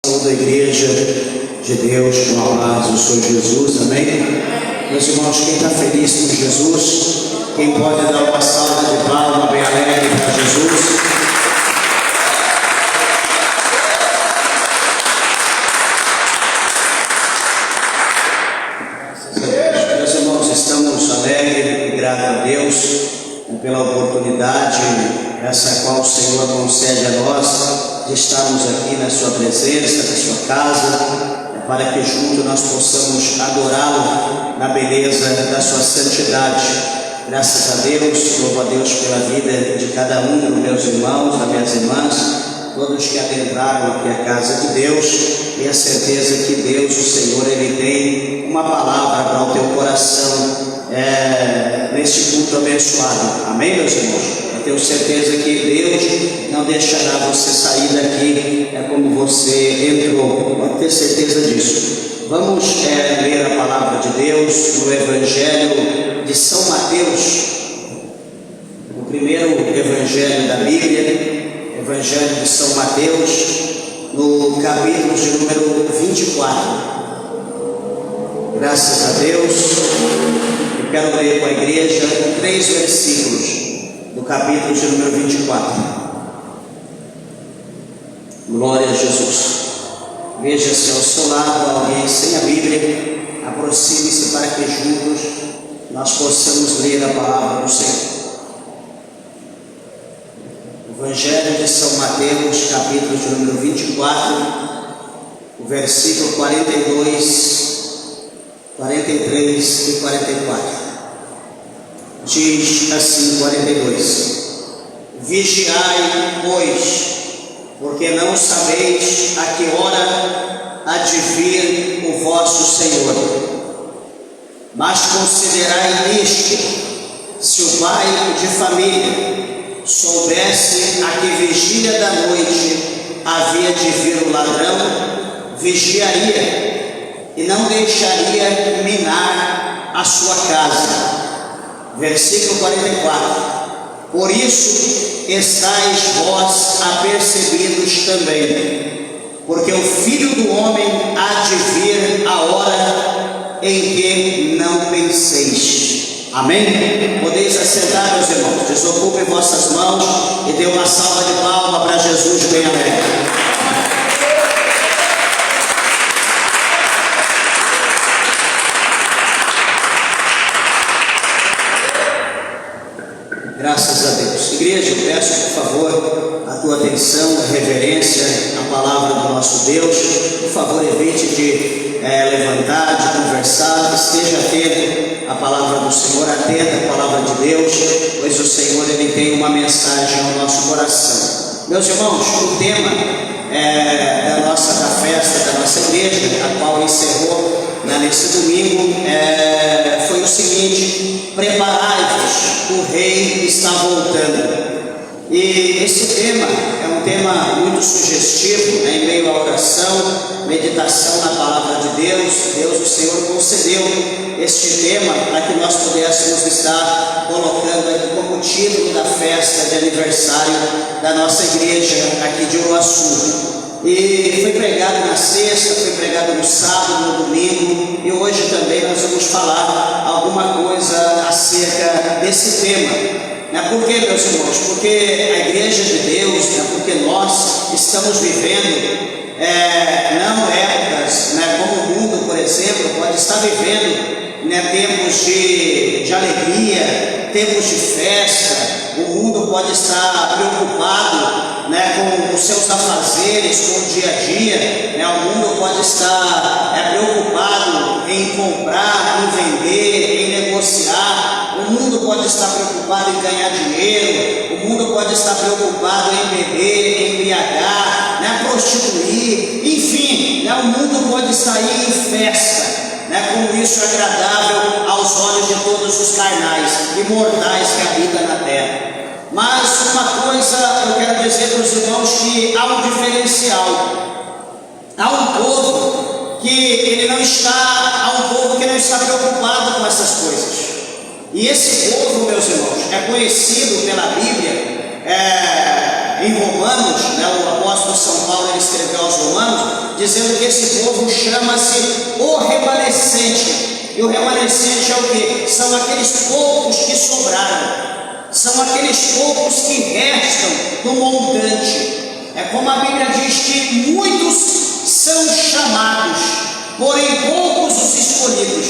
Da igreja de Deus, com a paz do Senhor Jesus, amém? Meus irmãos, quem está feliz com Jesus, quem pode dar uma salva de palmas bem alegre para Jesus? Meus irmãos, estamos alegres e gratos a Deus pela oportunidade, essa qual o Senhor concede a nós, de estarmos aqui na sua presença, na sua casa, para que juntos nós possamos adorá-lo na beleza da sua santidade. Graças a Deus, louvo a Deus pela vida de cada um dos meus irmãos, das minhas irmãs, todos que adentraram aqui a casa de Deus, e a certeza que Deus, o Senhor, Ele tem uma palavra para o teu coração neste culto abençoado. Amém, meus irmãos? Tenho certeza que Deus não deixará você sair daqui como você entrou, pode ter certeza disso. Vamos ler a palavra de Deus no Evangelho de São Mateus, o primeiro Evangelho da Bíblia, Evangelho de São Mateus, no capítulo de número 24. Graças a Deus, eu quero ler com a igreja 3 versículos do capítulo de número 24. Glória a Jesus. Veja se ao seu lado alguém sem a Bíblia, aproxime-se para que juntos nós possamos ler a palavra do Senhor. Evangelho de São Mateus, capítulo de número 24, o versículo 42, 43 e 44. Diz assim, 42: Vigiai, pois, porque não sabeis a que hora há de vir o vosso Senhor. Mas considerai isto: se o pai de família soubesse a que vigília da noite havia de vir o ladrão, vigiaria e não deixaria minar a sua casa. Versículo 44: Por isso estáis vós apercebidos também, porque o Filho do Homem há de vir a hora em que não penseis. Amém? Podeis assentar, meus irmãos, desocupem vossas mãos e dê uma salva de palmas para Jesus bem alegre. Graças a Deus. Igreja, eu peço por favor a tua atenção, a reverência à palavra do nosso Deus. Por favor, evite de levantar, de conversar, esteja atento à palavra do Senhor, atento à palavra de Deus, pois o Senhor Ele tem uma mensagem ao nosso coração. Meus irmãos, o tema da festa da nossa igreja, a qual encerrou nesse domingo, foi o seguinte: preparai-vos, o rei está voltando. E esse tema é um tema muito sugestivo, em meio à oração, meditação na palavra de Deus. Deus, o Senhor, concedeu este tema para que nós pudéssemos estar colocando aqui como título da festa de aniversário da nossa igreja aqui de Uruaçu. E foi pregado na sexta, foi pregado no sábado, no domingo, e hoje também nós vamos falar alguma coisa acerca desse tema. Por quê, meus irmãos? Porque a igreja de Deus, porque nós estamos vivendo não épocas, como o mundo, por exemplo, pode estar vivendo, tempos de alegria, tempos de festa. O mundo pode estar preocupado com os seus afazeres, com o dia a dia. O mundo pode estar preocupado em comprar, em vender, em negociar. O mundo pode estar preocupado em ganhar dinheiro. O mundo pode estar preocupado em beber, em embriagar, prostituir. Enfim, o mundo pode estar aí em festa. Como isso é agradável aos olhos de todos os carnais e mortais que habitam na terra. Mas uma coisa eu quero dizer para os irmãos, que há um diferencial. Há um povo que não está preocupado com essas coisas. E esse povo, meus irmãos, é conhecido pela Bíblia em Romanos, né, o apóstolo São Paulo ele escreveu aos Romanos, dizendo que esse povo chama-se o remanescente. E o remanescente é o quê? São aqueles poucos que sobraram. São aqueles poucos que restam do montante. É como a Bíblia diz que muitos são chamados, porém poucos os escolhidos.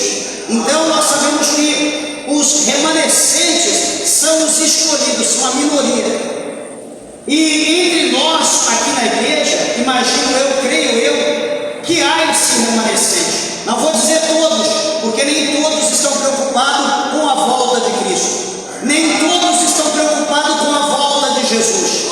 Então nós sabemos que os remanescentes são os escolhidos, são a minoria. E entre nós aqui na igreja, imagino eu, creio eu, que há esse remanescente. Não vou dizer todos, porque nem todos estão preocupados com a volta de Cristo. Nem todos estão preocupados com a volta de Jesus.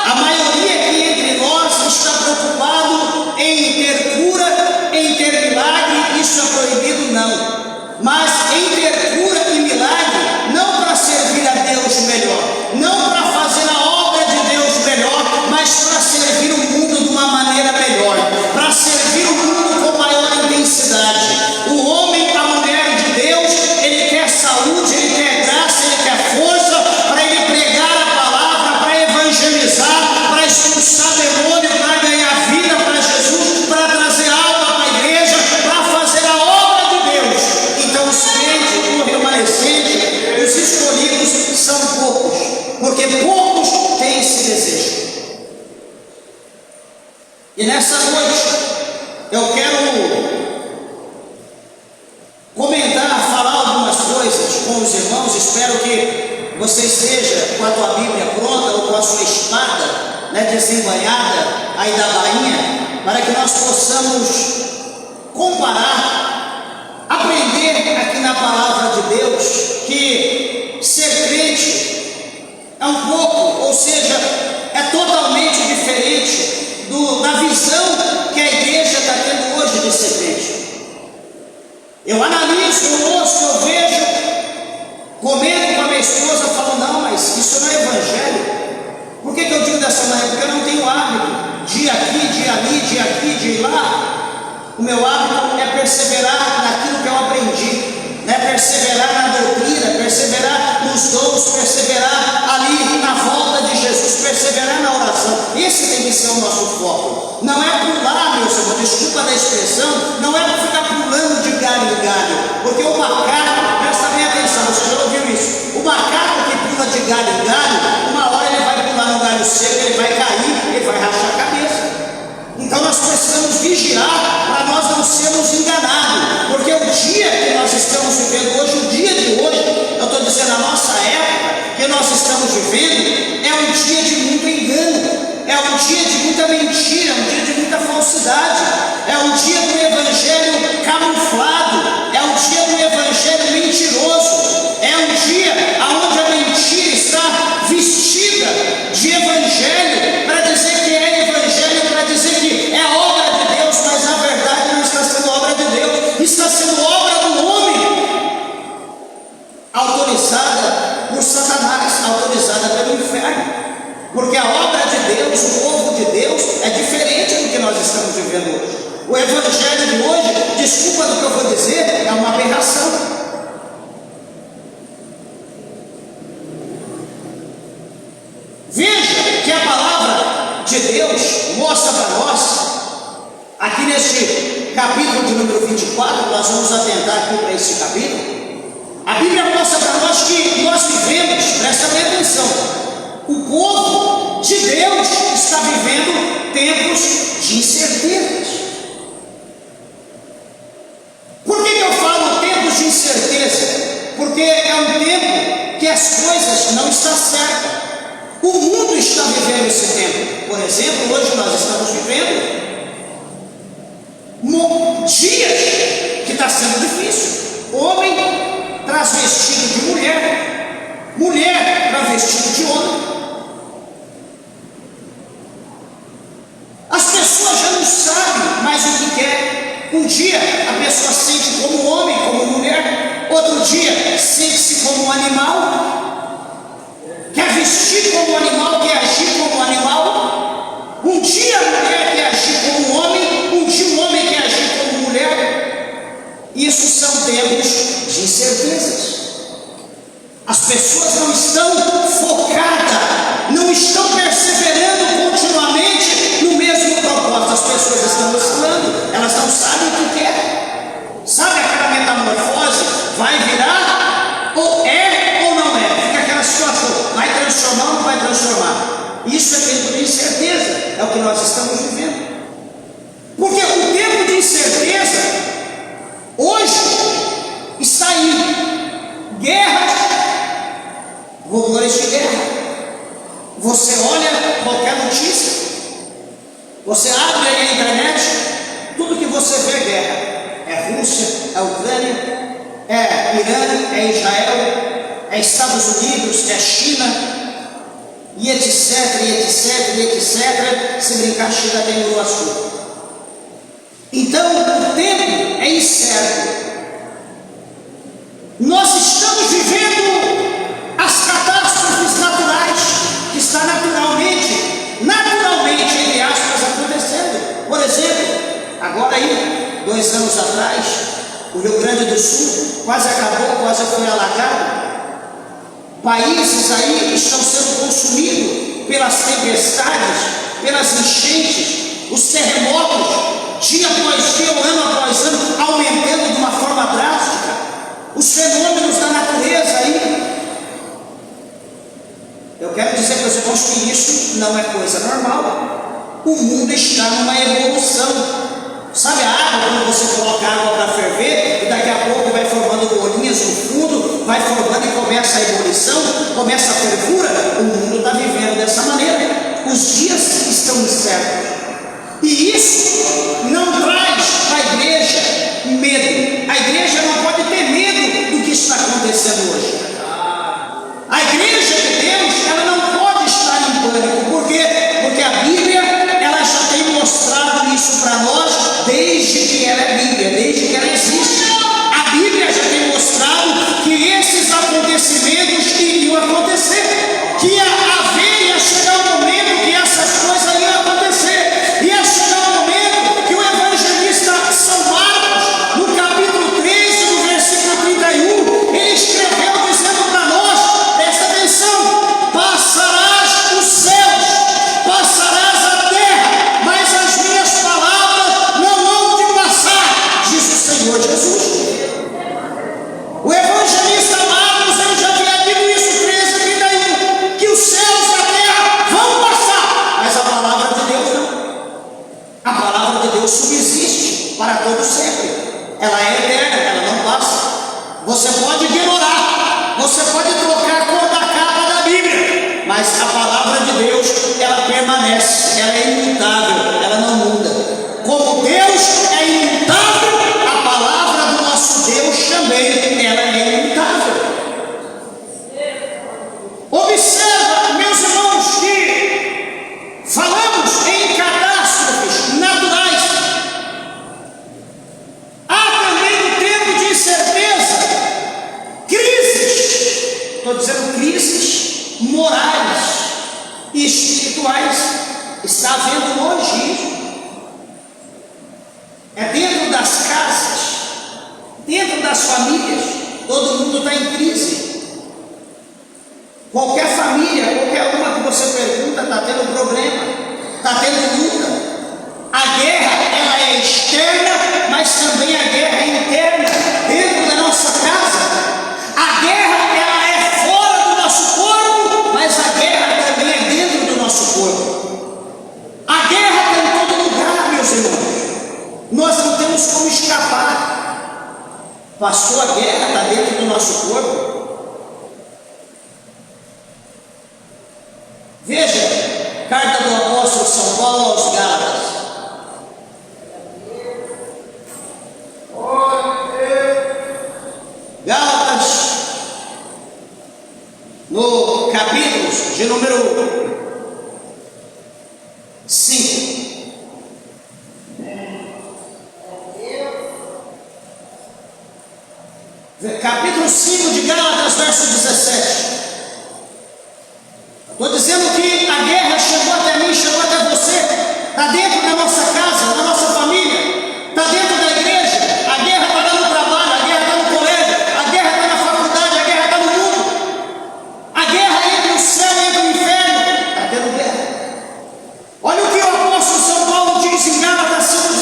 A maioria aqui entre nós está preocupado em ter cura, em ter milagre. Isso é proibido? Não. Mas em ter cura e milagre, não para servir a Deus melhor, não para fazer a obra de Deus melhor, mas para servir o mundo de uma maneira melhor, para servir o mundo com maior intensidade. O homem, a mulher de Deus, ele quer saúde, ele quer graça, ele quer força para ele pregar a palavra, para evangelizar, para expulsar demônio, para ganhar vida para Jesus, para trazer alma para a igreja, para fazer a obra de Deus. Então os crentes, o remanescente, os escolhidos são poucos, porque poucos têm esse desejo. E nessa noite eu quero comentar, falar algumas coisas com os irmãos. Espero que você esteja com a tua Bíblia pronta ou com a sua espada, né, desembainhada aí da bainha, para que nós possamos comparar, aprender aqui na palavra de Deus que ser crente é um pouco, ou seja, é totalmente diferente da visão que a igreja está tendo hoje de ser crente. Eu analiso, eu ouço, eu vejo, comento com a minha esposa, falo, não, mas isso não é evangelho. Por que eu digo dessa maneira? Porque eu não tenho hábito, dia aqui, dia ali, dia aqui, dia lá. O meu hábito é perseverar naquilo que eu aprendi, né? Perseverar na doutrina, perseverar nos dons, perseverar ali na volta de Jesus, perseverar na oração. Esse tem que ser o nosso foco. Não é pular, meu Senhor, desculpa da expressão, não é ficar pulando de galho em galho, porque o macaco, presta bem atenção, você já ouviu isso? O macaco que pula de galho em galho, uma hora ele vai pular no galho seco, ele vai cair, ele vai rachar a cabeça. Então nós precisamos vigiar para nós não sermos enganados, porque o dia que nós estamos vivendo hoje, o dia de hoje, eu estou dizendo a nossa época que nós estamos vivendo, é um dia de muito engano, é um dia de muita mentira, é um dia de muita falsidade, é um dia do evangelho camuflado, é um dia do evangelho mentiroso, é um dia onde a mentira está vestida de evangelho para dizer que é evangelho, para dizer que é obra de Deus, mas na verdade não está sendo obra de Deus, está sendo obra do homem, autorizada por Satanás, autorizada pelo inferno. Porque a obra de Deus, o povo de Deus, é diferente do que nós estamos vivendo hoje. O evangelho de hoje, desculpa do que eu vou dizer, é uma aberração. Veja que a palavra de Deus mostra para nós, aqui neste capítulo de número 24, nós vamos atentar aqui para esse capítulo. A Bíblia mostra para nós que nós vivemos, presta bem atenção, o povo de Deus está vivendo tempos de incertezas. Por que eu falo tempos de incerteza? Porque é um tempo que as coisas não estão certas. O mundo está vivendo esse tempo. Por exemplo, hoje nós estamos vivendo dias que está sendo difícil. Homem transvestido de mulher, mulher travestida de homem. As pessoas já não sabem mais o que quer. Um dia a pessoa sente como homem, como mulher. Outro dia sente-se como um animal. Quer vestir como animal, quer agir como animal. Um dia a mulher quer agir como homem, um dia o homem quer agir como mulher. Isso são tempos de incertezas. As pessoas não estão focadas, não estão perseverando estão oscilando, elas não sabem o que quer. Sabe aquela metamorfose? Vai virar, ou é ou não é? Fica aquela situação, vai transformar ou não vai transformar? Isso é tempo de incerteza, é o que nós estamos vivendo. Porque o tempo de incerteza, hoje, está aí. Guerra, rumores de guerra. Você olha qualquer notícia, você abre aí a internet, tudo que você vê é guerra. É Rússia, é Ucrânia, é Irã, é Israel, é Estados Unidos, é China, e etc, e etc, e etc. Se brincar, China tem o assunto. Então, o tempo é incerto. Nós estamos vivendo as catástrofes naturais, que está naturalmente, entre aspas, acontecendo. Por exemplo, agora aí, 2 anos atrás, o Rio Grande do Sul quase acabou, quase foi alagado. Países aí estão sendo consumidos pelas tempestades, pelas enchentes, os terremotos, dia após dia, ano após ano, aumentando de uma forma drástica. Os fenômenos da natureza aí. Eu quero dizer para os irmãos que isso não é coisa normal. O mundo está numa evolução. Sabe a água, quando você coloca água para ferver, e daqui a pouco vai formando bolinhas no fundo, vai formando e começa a ebulição, começa a fervura. O mundo está vivendo dessa maneira. Os dias estão incertos. E isso não traz para a igreja medo. A igreja não pode ter medo do que está acontecendo hoje. A igreja de Deus, ela não pode estar em pânico. Por quê? Porque a Bíblia, ela já tem mostrado isso para nós desde que ela é Bíblia, desde que ela existe. A Bíblia já tem mostrado que esses acontecimentos iriam acontecer, que ia haver, ia chegar o momento que essas coisas iam acontecer, ia chegar o momento que o evangelista São Marcos, no capítulo 13, no versículo 31, ele escreveu dizendo para nós, presta atenção: passarás os céus, passarás a terra, mas as minhas palavras não hão de passar, diz o Senhor Jesus. O evangelista Marcos, ele já havia dito isso, 13, 31, que os céus e a terra vão passar, mas a palavra de Deus não. A palavra de Deus subsiste para todo sempre. Ela é eterna, ela não passa. Você pode ignorar, você pode trocar a cor da capa da Bíblia, mas a palavra de Deus, ela permanece, ela é imutável, ela não muda. Como Deus é imutável, a palavra do nosso Deus também, ela é imutável. Observa, meus irmãos, que falamos em catástrofes naturais. Há também um tempo de incerteza, crises, estou dizendo crises morais e espirituais. Está havendo hoje isso. É dentro das casas, dentro das famílias, todo mundo está em crise. Qualquer família, qualquer uma que você pergunta, está tendo problema, está tendo luta. A guerra, ela é externa, mas também a guerra é interna, dentro da nossa casa. A guerra, ela é fora do nosso corpo, mas a guerra também é dentro do nosso corpo. A guerra está em todo lugar, meus irmãos. Nós não temos como escapar. Pastor, a guerra está dentro do nosso corpo. Veja, carta do apóstolo São Paulo aos Gálatas. Gálatas, no capítulo de número 5. Capítulo 5 de Gálatas, verso 17. Estou dizendo que a guerra chegou até mim, chegou até você. Está dentro da nossa casa, da nossa família. Está dentro da igreja. A guerra está lá no trabalho, a guerra está no colégio, a guerra está na faculdade, a guerra está no mundo. A guerra entre o céu e entre o inferno. Está tendo guerra. Olha o que o apóstolo São Paulo diz em Gálatas 5,17.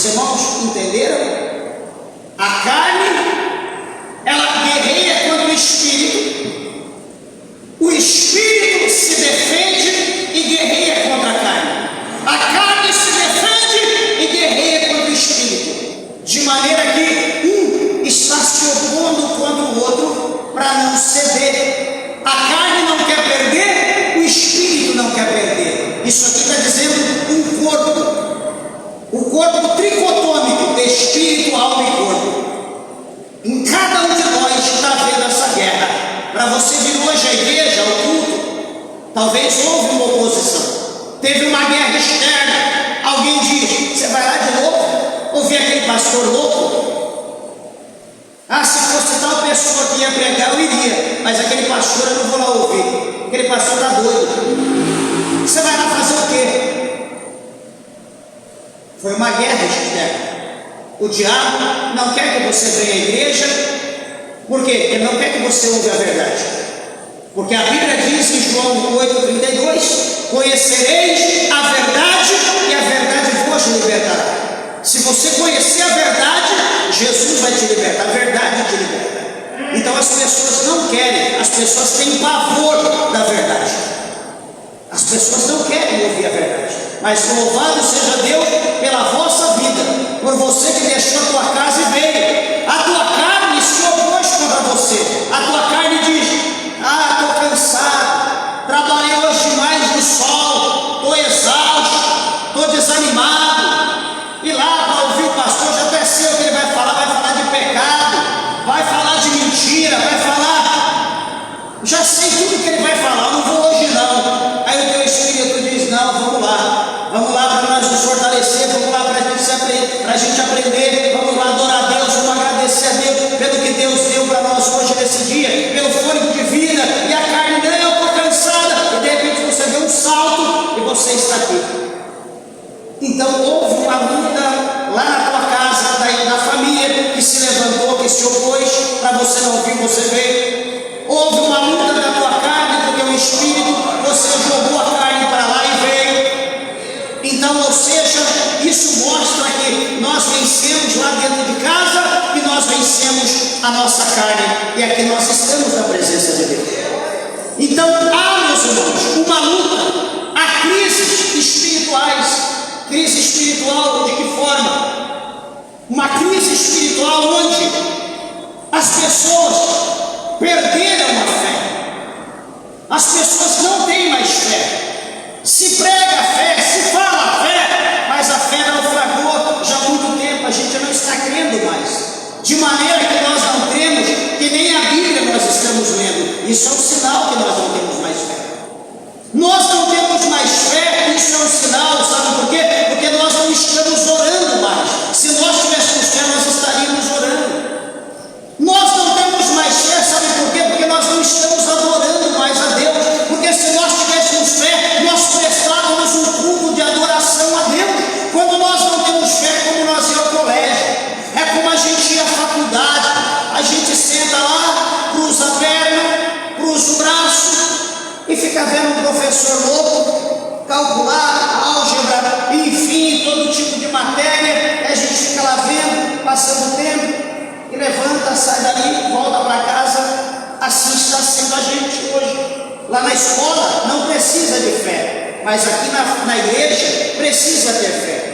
Os irmãos entenderam? A carne, ela guerreia contra o espírito se defende e guerreia contra a carne. A carne se defende e guerreia contra o espírito, de maneira que um está se opondo contra o outro para não ceder. A carne não quer perder, o espírito não quer perder. Isso aqui está dizendo um corpo, o corpo tricotômico de espírito, alma e corpo. Em cada um de nós está havendo essa guerra. Para você vir hoje à igreja, ao culto, talvez houve uma oposição, teve uma guerra externa. Alguém diz: você vai lá de novo ouvir aquele pastor louco? Ah, se fosse tal pessoa que ia pregar, eu iria, mas aquele pastor eu não vou lá ouvir, aquele pastor está doido. Você vai lá fazer o quê? Foi uma guerra externa. O diabo não quer que você venha à igreja. Por quê? Ele não quer que você ouça a verdade. Porque a Bíblia diz em João 8,32: conhecereis a verdade e a verdade vos libertará. Se você conhecer a verdade, Jesus vai te libertar, a verdade te liberta. Então as pessoas não querem, as pessoas têm pavor da verdade. As pessoas não querem ouvir a verdade. Mas louvado seja Deus pela vossa vida, por você que deixou a tua casa e veio. A tua carne se opôs contra você. A tua carne diz: ah, estou cansado, trabalhei hoje demais no sol, estou exausto, estou desanimado. E lá para ouvir o pastor, já até sei o que ele vai falar de pecado, vai falar de mentira, vai falar, já sei tudo que ele vai falar, não vou hoje não. Aí o teu espírito diz: não, vamos lá para nós nos fortalecer, vamos lá para a gente aprender, vamos lá adorar a Deus, vamos agradecer a Deus pelo que Deus deu para nós hoje nesse dia, pelo fôlego de vida. E a carne: não, eu estou cansada, e de repente você deu um salto e você está aqui. Então houve uma luta lá na tua casa, da família que se levantou, que se opôs para você não ouvir, você veio. Houve uma luta da tua carne, porque o espírito, você jogou a carne para lá e veio. Então, ou seja, isso mostra que nós vencemos lá dentro de casa e nós vencemos a nossa carne, e aqui nós estamos na presença de Deus. Então há, meus irmãos, uma luta, há crises espirituais. Crise espiritual de que forma? Uma crise espiritual onde as pessoas perderam a fé. As pessoas não têm mais fé. Se prega a fé, se fala a fé, mas a fé naufragou já há muito tempo. A gente não está crendo mais, de maneira que nós não cremos que nem a Bíblia nós estamos lendo. Isso é um sinal que nós não temos mais fé. Nós não temos mais fé, isso é um sinal, sabe por quê? Porque nós não estamos orando mais. Se nós tivéssemos fé, nós estaríamos orando. Nós não temos mais fé, sabe por quê? Porque nós não estamos adorando mais a Deus. Porque se nós tivéssemos fé, nós prestávamos um culto de adoração a Deus. Quando nós não temos fé, é como nós ir ao colégio, é como a gente ir à faculdade. A gente senta lá, cruza a perna, cruza o braço e fica vendo um professor louco calcular, álgebra, enfim, todo tipo de matéria. A gente fica lá vendo, passando o tempo, e levanta, sai dali, volta para casa. Assim está sendo a gente hoje. Lá na escola não precisa de fé, mas aqui na igreja precisa ter fé.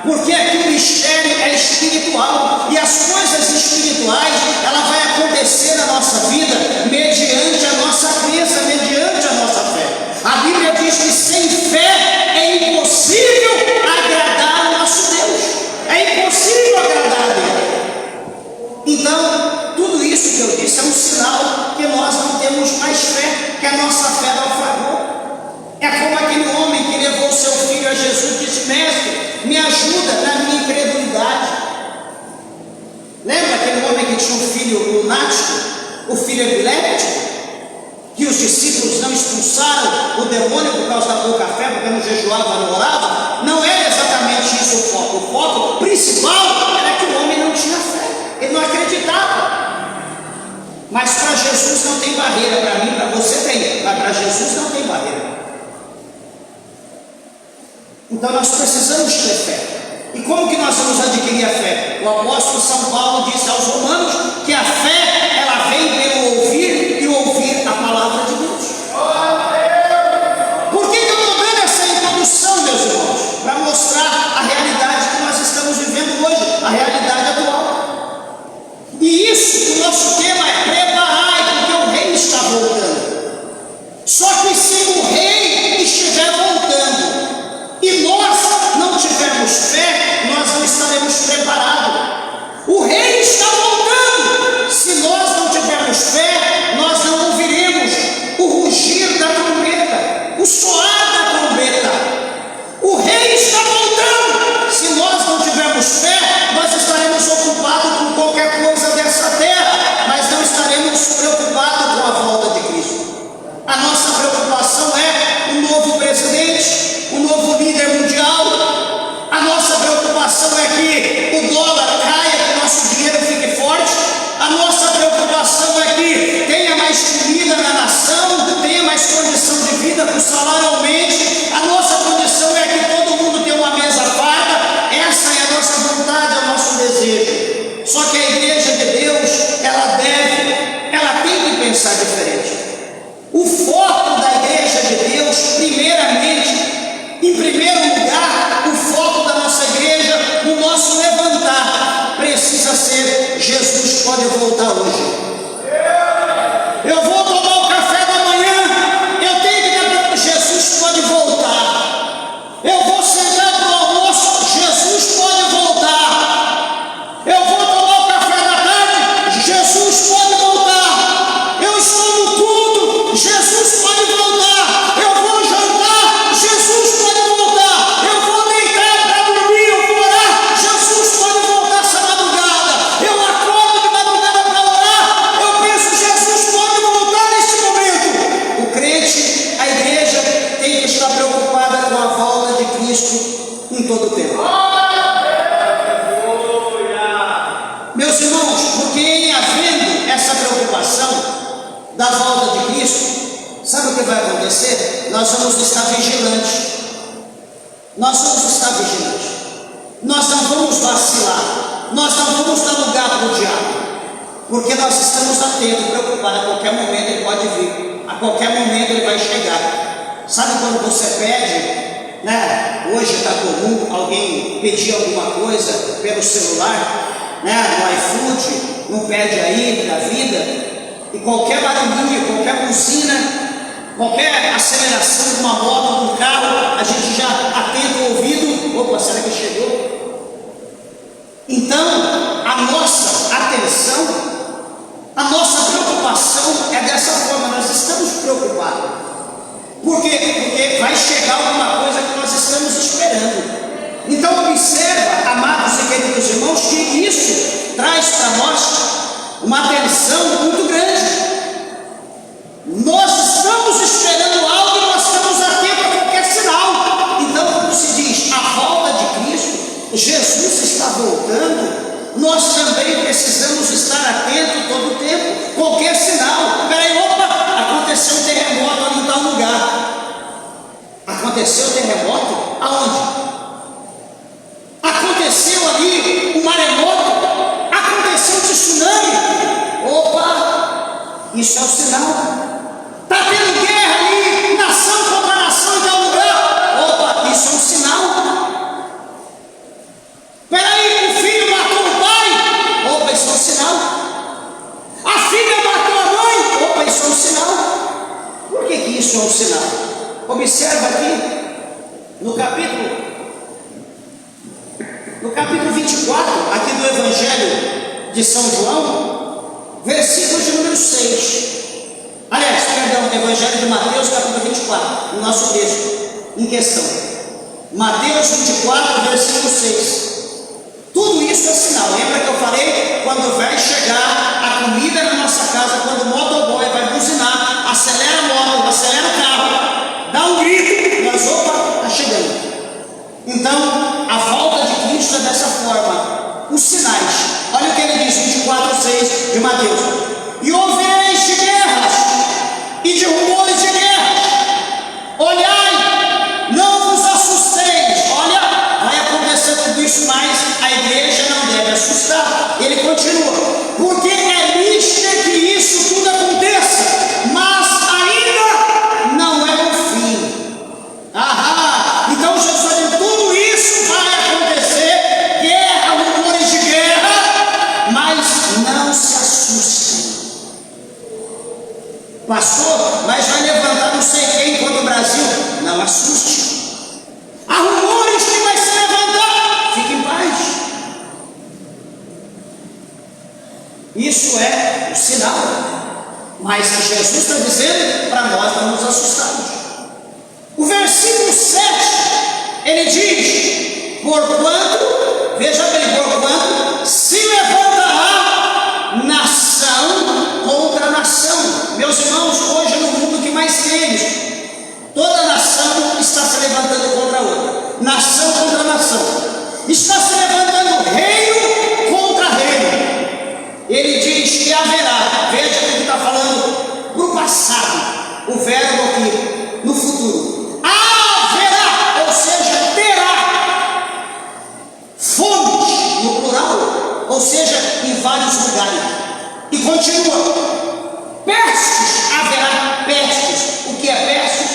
Porque aqui o mistério é espiritual, e as coisas espirituais, ela vai acontecer na nossa vida mediante a nossa crença, mediante a nossa fé. A Bíblia diz que sem fé é impossível agradar ao nosso Deus. É impossível agradar a Deus. Então, tudo isso que eu disse é um sinal que nós não temos mais fé, que a nossa fé naufragou. É como aquele homem que levou seu filho a Jesus e disse: mestre, me ajuda na minha incredulidade. Lembra aquele homem que tinha um filho lunático, o filho epiléptico, que os discípulos não expulsaram o demônio por causa da pouca fé, porque não jejuava, não orava? Não era exatamente isso o foco. O foco principal era que o homem não tinha fé, ele não acreditava. Mas para Jesus não tem barreira, para mim, para você tem, mas para Jesus não tem barreira. Então nós precisamos ter fé. E como que nós vamos adquirir a fé? O apóstolo São Paulo disse aos romanos que a fé, ela vem pelo ouvir e ouvir a palavra de Deus. Por que eu estou dando essa introdução, meus irmãos? Para mostrar a realidade que nós estamos vivendo hoje, a realidade atual. E isso, o nosso tema é preparar, porque o rei está voltando. Só que se o rei estiver voltando e nós não tivermos fé, nós não estaremos preparados. O rei está voltando. Se nós não tivermos fé, nós não ouviremos o rugir da trombeta, o soar da trombeta. O rei está voltando. Se nós não tivermos fé, nós estaremos ocupados com qualquer coisa dessa terra, mas não estaremos preocupados com a volta de Cristo. A nossa preocupação é o novo presidente, o novo líder mundial. A nossa preocupação é que o dólar caia, que o nosso dinheiro fique forte. A nossa preocupação é que tenha mais comida na nação, tenha mais condição de vida, que o salário aumente. A nossa condição é que todo mundo tenha uma mesa farta. Essa é a nossa vontade, é o nosso desejo. Só que a igreja de Deus, ela tem que pensar diferente. O foco da igreja de Deus, primeiramente, em primeiro lugar, o foco da nossa igreja, no nosso levantar, precisa ser: Jesus pode voltar hoje. Eu vou tomar o café da manhã, eu tenho que dar para Jesus pode voltar. Eu vou sentar para o almoço, Jesus pode voltar. Eu vou tomar o café da tarde, Jesus pode voltar. Eu estou no culto, Jesus pode voltar. Eu vou jantar, Jesus pode voltar. Eu vou deitar para dormir, eu vou orar, Jesus pode voltar essa madrugada. Eu acordo de madrugada para orar, eu penso: Jesus pode voltar neste momento. O crente, a igreja, tem que estar preocupada com a volta de Cristo em todo o tempo. Meus irmãos, porque em havendo essa preocupação da volta de Cristo, sabe o que vai acontecer? Nós vamos estar vigilantes. Nós vamos estar vigilantes. Nós não vamos vacilar. Nós não vamos dar lugar para o diabo. Porque nós estamos atentos, preocupados. A qualquer momento ele pode vir. A qualquer momento ele vai chegar. Sabe quando você pede, né? Hoje está comum alguém pedir alguma coisa pelo celular, né? No iFood, não pede aí da vida. E qualquer barulhinho, qualquer buzina, qualquer aceleração de uma moto, de um carro, a gente já atenta o ouvido: opa, será que chegou? Então, a nossa atenção, a nossa preocupação é dessa forma. Nós estamos preocupados. Por quê? Porque vai chegar alguma coisa que nós estamos esperando. Então observa, amados e queridos irmãos, que isso traz para nós uma atenção muito grande. Nós estamos esperando algo e nós estamos atentos a qualquer sinal. Então, quando se diz a volta de Cristo, Jesus está voltando, nós também precisamos estar atentos todo o tempo. Qualquer sinal: peraí, opa, aconteceu um terremoto ali em tal lugar. Aconteceu um terremoto? Aonde? Aconteceu ali um maremoto? Aconteceu um tsunami? Opa, isso é um sinal. Está tendo guerra ali, nação contra nação em tal lugar? Opa, isso é um sinal. Peraí, o filho matou o pai? Opa, isso é um sinal. A filha matou a mãe? Opa, isso é um sinal. Por que isso é um sinal? Observa aqui no capítulo 24, aqui do Evangelho de São João, versículo de número 6. Aliás, perdão, Evangelho de Mateus, capítulo 24, o nosso texto em questão. Mateus 24, versículo 6. Tudo isso é sinal. Lembra que eu falei? Quando vai chegar a comida na nossa casa, quando o motoboy vai buzinar, acelera a moto, acelera o carro, dá um grito, nós, opa, está chegando. Então, a volta de Cristo é dessa forma. Os sinais. Olha o que ele diz, 24:6 de Mateus: e ouvireis de guerras e de rumores de guerras. Olhai, não vos assusteis. Olha, vai acontecer tudo isso diz, mas a igreja não deve assustar. Ele continua, porque é mister que isso tudo aconteça, mas ainda não é o fim. Então Jesus está dizendo, tudo isso vai acontecer, guerra, rumores de guerra, mas não se assustem. Pastor, mas vai levantar não sei quem contra o Brasil. Não assuste. Há rumores que vai se levantar. Fique em paz. Isso é o sinal. Mas que Jesus está dizendo para nós não nos assustarmos. O versículo 7, ele diz, porquanto, veja bem, porquanto se levantará nação contra nação. Meus irmãos, hoje no mundo que mais temos, toda nação está se levantando contra a outra, nação contra nação, está se levantando reino contra reino. Ele diz que haverá, veja que ele está falando no passado, o verbo aqui, no futuro, haverá, ou seja, terá fomes, no plural, ou seja, em vários lugares, e continua. Pestes, haverá pestes. O que é pestes?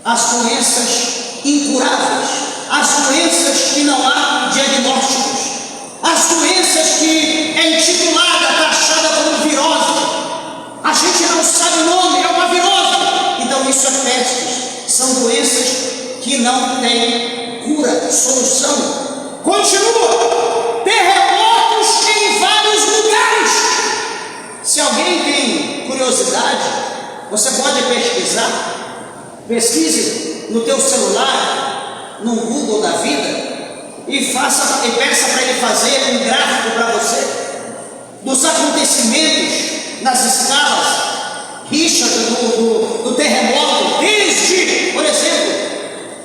As doenças incuráveis, as doenças que não há diagnósticos, as doenças que é intitulada, taxada como virose. A gente não sabe o nome, é uma virose. Então isso é pestes. São doenças que não têm cura, solução. Continua. Terremotos em vários lugares. Se alguém tem curiosidade, você pode pesquisar. Pesquise no teu celular, no Google da vida, e peça para ele fazer um gráfico para você dos acontecimentos nas escalas Richter do terremoto, desde, por exemplo,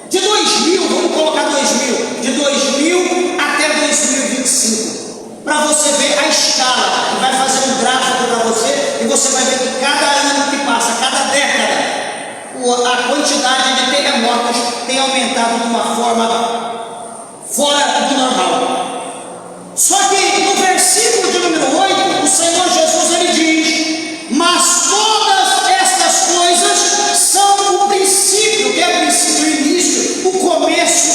de 2000, vamos colocar 2000, de 2000 até 2025, para você ver a escala. Ele vai fazer um gráfico para você e você vai ver que cada ano que passa, cada década, a quantidade de terremotos tem aumentado de uma forma fora do normal. Só que no versículo de número 8, o Senhor Jesus ele diz, mas todas estas coisas são o princípio, que é o princípio, o início, o começo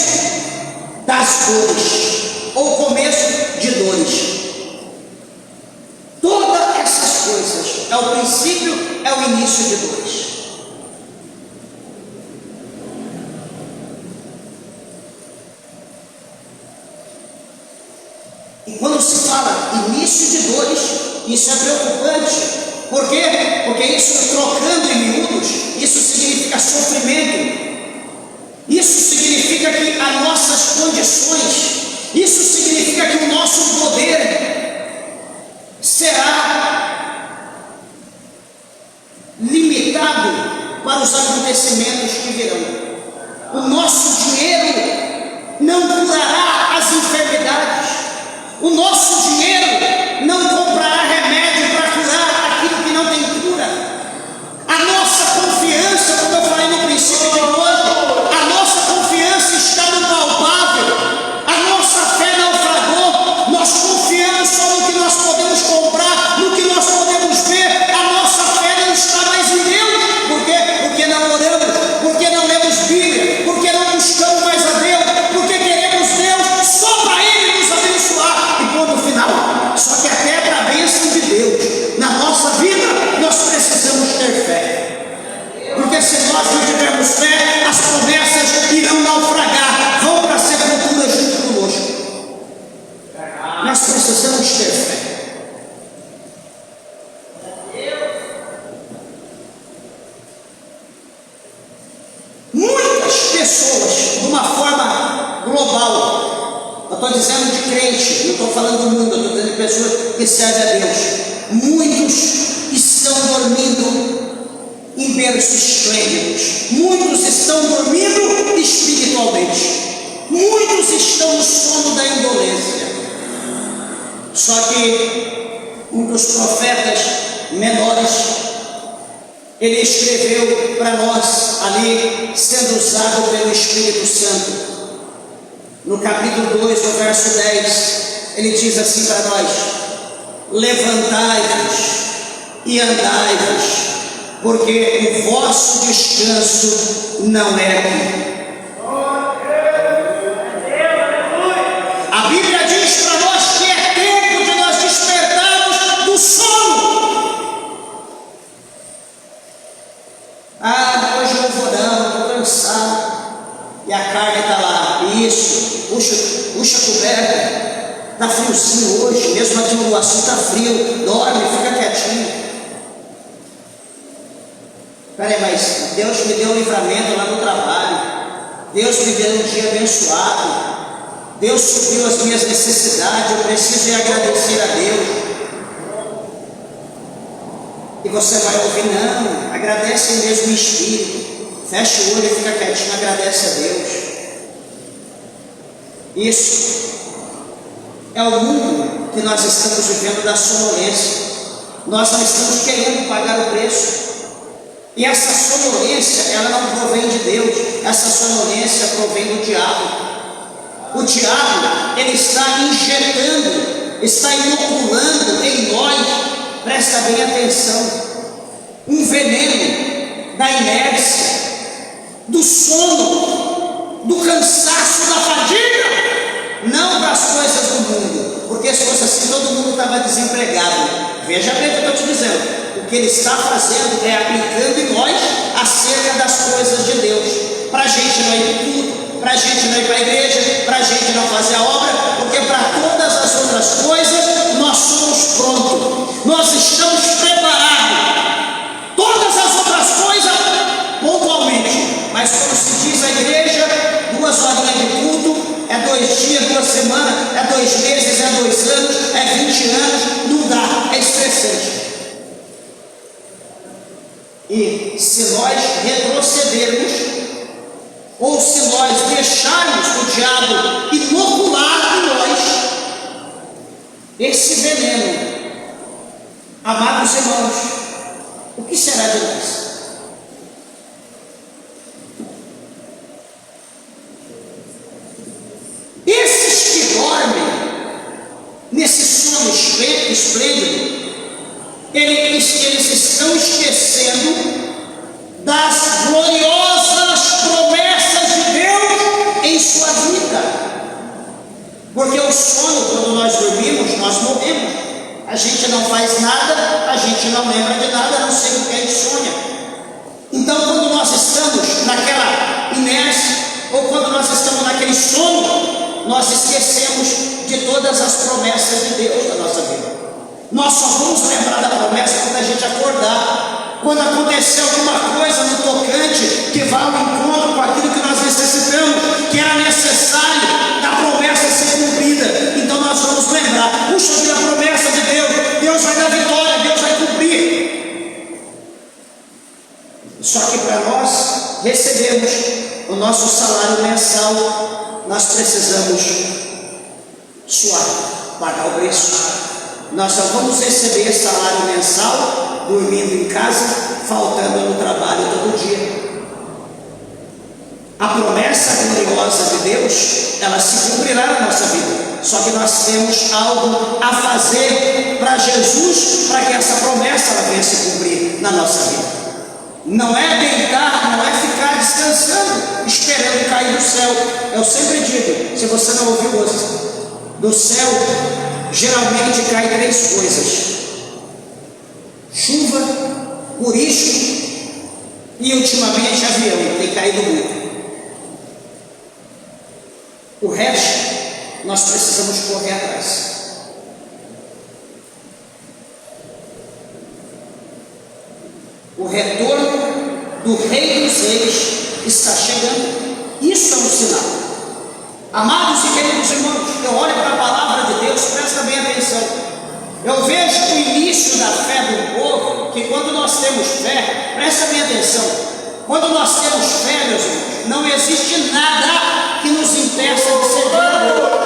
das dores, ou o começo de dores. Todas essas coisas é o princípio, é o início de dores. E quando se fala início de dores, isso é preocupante. Por quê? Porque isso, trocando em miúdos, isso significa sofrimento. Isso significa que as nossas condições, isso significa que o nosso poder será limitado para os acontecimentos que virão. O nosso dinheiro não curará as enfermidades. O nosso dinheiro não comprará remédio para curar aquilo que não tem cura. A nossa confiança, como eu falei no princípio de hoje, a nossa confiança está no palpável. A nossa fé naufragou. Nós confiamos só no que nós podemos comprar, no que nós podemos ver. A nossa fé não está mais em Deus. Por quê? Porque não oramos, porque não lemos Bíblia, porque não buscamos mais a Deus, porque queremos Deus só para Ele nos abençoar. Ponto final. Só que até para a bênção de Deus na nossa vida nós precisamos ter fé, porque se nós não tivermos fé, as promessas irão naufragar, vão para a sepultura junto conosco. Nós precisamos ter fé. Muitas pessoas, de uma forma global, eu estou dizendo de crente, não estou falando do mundo, eu estou dizendo de pessoas que servem a Deus. Muitos estão dormindo em berços esplêndidos. Muitos estão dormindo espiritualmente. Muitos estão no sono da indolência. Só que um dos profetas menores, ele escreveu para nós ali, sendo usado pelo Espírito Santo. no capítulo 2, no verso 10, ele diz assim para nós: levantai-vos e andai-vos, porque o vosso descanso não é aqui. A Bíblia diz para nós que é tempo de nós despertarmos do sono. Hoje eu vou não, estou cansado. E a carne está lá, isso, puxa a coberta. Está friozinho hoje, mesmo aqui no Iguaçu está frio, dorme, fica quietinho. Peraí, mas Deus me deu um livramento lá no trabalho, Deus me deu um dia abençoado, Deus supriu as minhas necessidades, eu preciso ir agradecer a Deus. E você vai ouvir: não, agradece em mesmo espírito, fecha o olho e fica quietinho, agradece a Deus. Isso é o mundo que nós estamos vivendo da sonolência. Nós não estamos querendo pagar o preço. E essa sonolência, ela não provém de Deus, essa sonolência provém do diabo. O diabo, ele está injetando, está inoculando em nós, presta bem atenção, um veneno da inércia, do sono, do cansaço, da fadiga. Não das coisas do mundo, porque se fosse assim todo mundo estava desempregado. Veja bem o que eu estou te dizendo. O que ele está fazendo é aplicando em nós acerca das coisas de Deus, para a gente não ir para o culto, para a gente não ir para a igreja, para a gente não fazer a obra, porque para todas as outras coisas nós somos prontos, nós estamos preparados. Todas as outras coisas pontualmente, mas como se diz a igreja, 2 horinhas de culto, é 2 dias, 2 semanas, é 2 meses, é 2 anos, é 20 anos, não dá, é estressante. E se nós retrocedermos, ou se nós deixarmos o diabo inocular em nós esse veneno, amados irmãos, o que será de nós? Esses que dormem nesse sono esplêndido, eles estão esquecendo das gloriosas promessas de Deus em sua vida. Porque o sono, quando nós dormimos, nós morremos. A gente não faz nada, a gente não lembra de nada, a não ser o que é insônia. Então, quando nós estamos naquela inércia, ou quando nós estamos naquele sono, nós esquecemos de todas as promessas de Deus na nossa vida. Nós só vamos lembrar da promessa quando a gente acordar, quando acontecer alguma coisa no tocante que vá ao encontro com aquilo que nós necessitamos, que era necessário da promessa ser cumprida. Então nós vamos lembrar: puxa vida, a promessa de Deus, Deus vai dar vitória, Deus vai cumprir. Só que para nós recebermos o nosso salário mensal, nós precisamos suar, pagar o preço. Nós só vamos receber salário mensal dormindo em casa, faltando no trabalho todo dia. A promessa gloriosa de Deus, ela se cumprirá na nossa vida. Só que nós temos algo a fazer para Jesus, para que essa promessa ela venha se cumprir na nossa vida. Não é deitar, não é ficar descansando, esperando cair do céu. Eu sempre digo, se você não ouviu hoje, do céu geralmente cai 3 coisas: chuva, corisco e ultimamente avião, tem caído muito. O resto nós precisamos correr atrás. O retorno do Rei dos Reis está chegando. Isso é um sinal. Amados e queridos irmãos, eu olho para a palavra de Deus, presta bem atenção. Eu vejo o início da fé do povo, que quando nós temos fé, presta bem atenção, quando nós temos fé, meus irmãos, não existe nada que nos impeça de servir a Deus.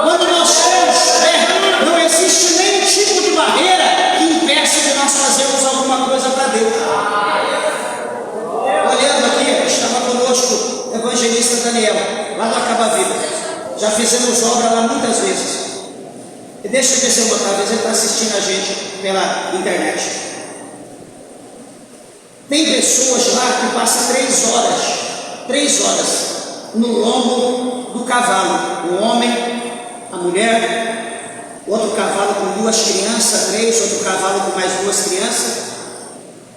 Quando nós temos fé, não existe nenhum tipo de barreira que impeça de nós fazermos alguma coisa para Deus. Olhando aqui, estava conosco o evangelista Daniel, lá do Acaba Vida. fizemos obra lá muitas vezes. E deixa eu dizer outra vez, ele está assistindo a gente pela internet. Tem pessoas lá que passam 3 horas no lombo do cavalo. O homem, a mulher, outro cavalo com 2 crianças, 3, outro cavalo com mais 2 crianças.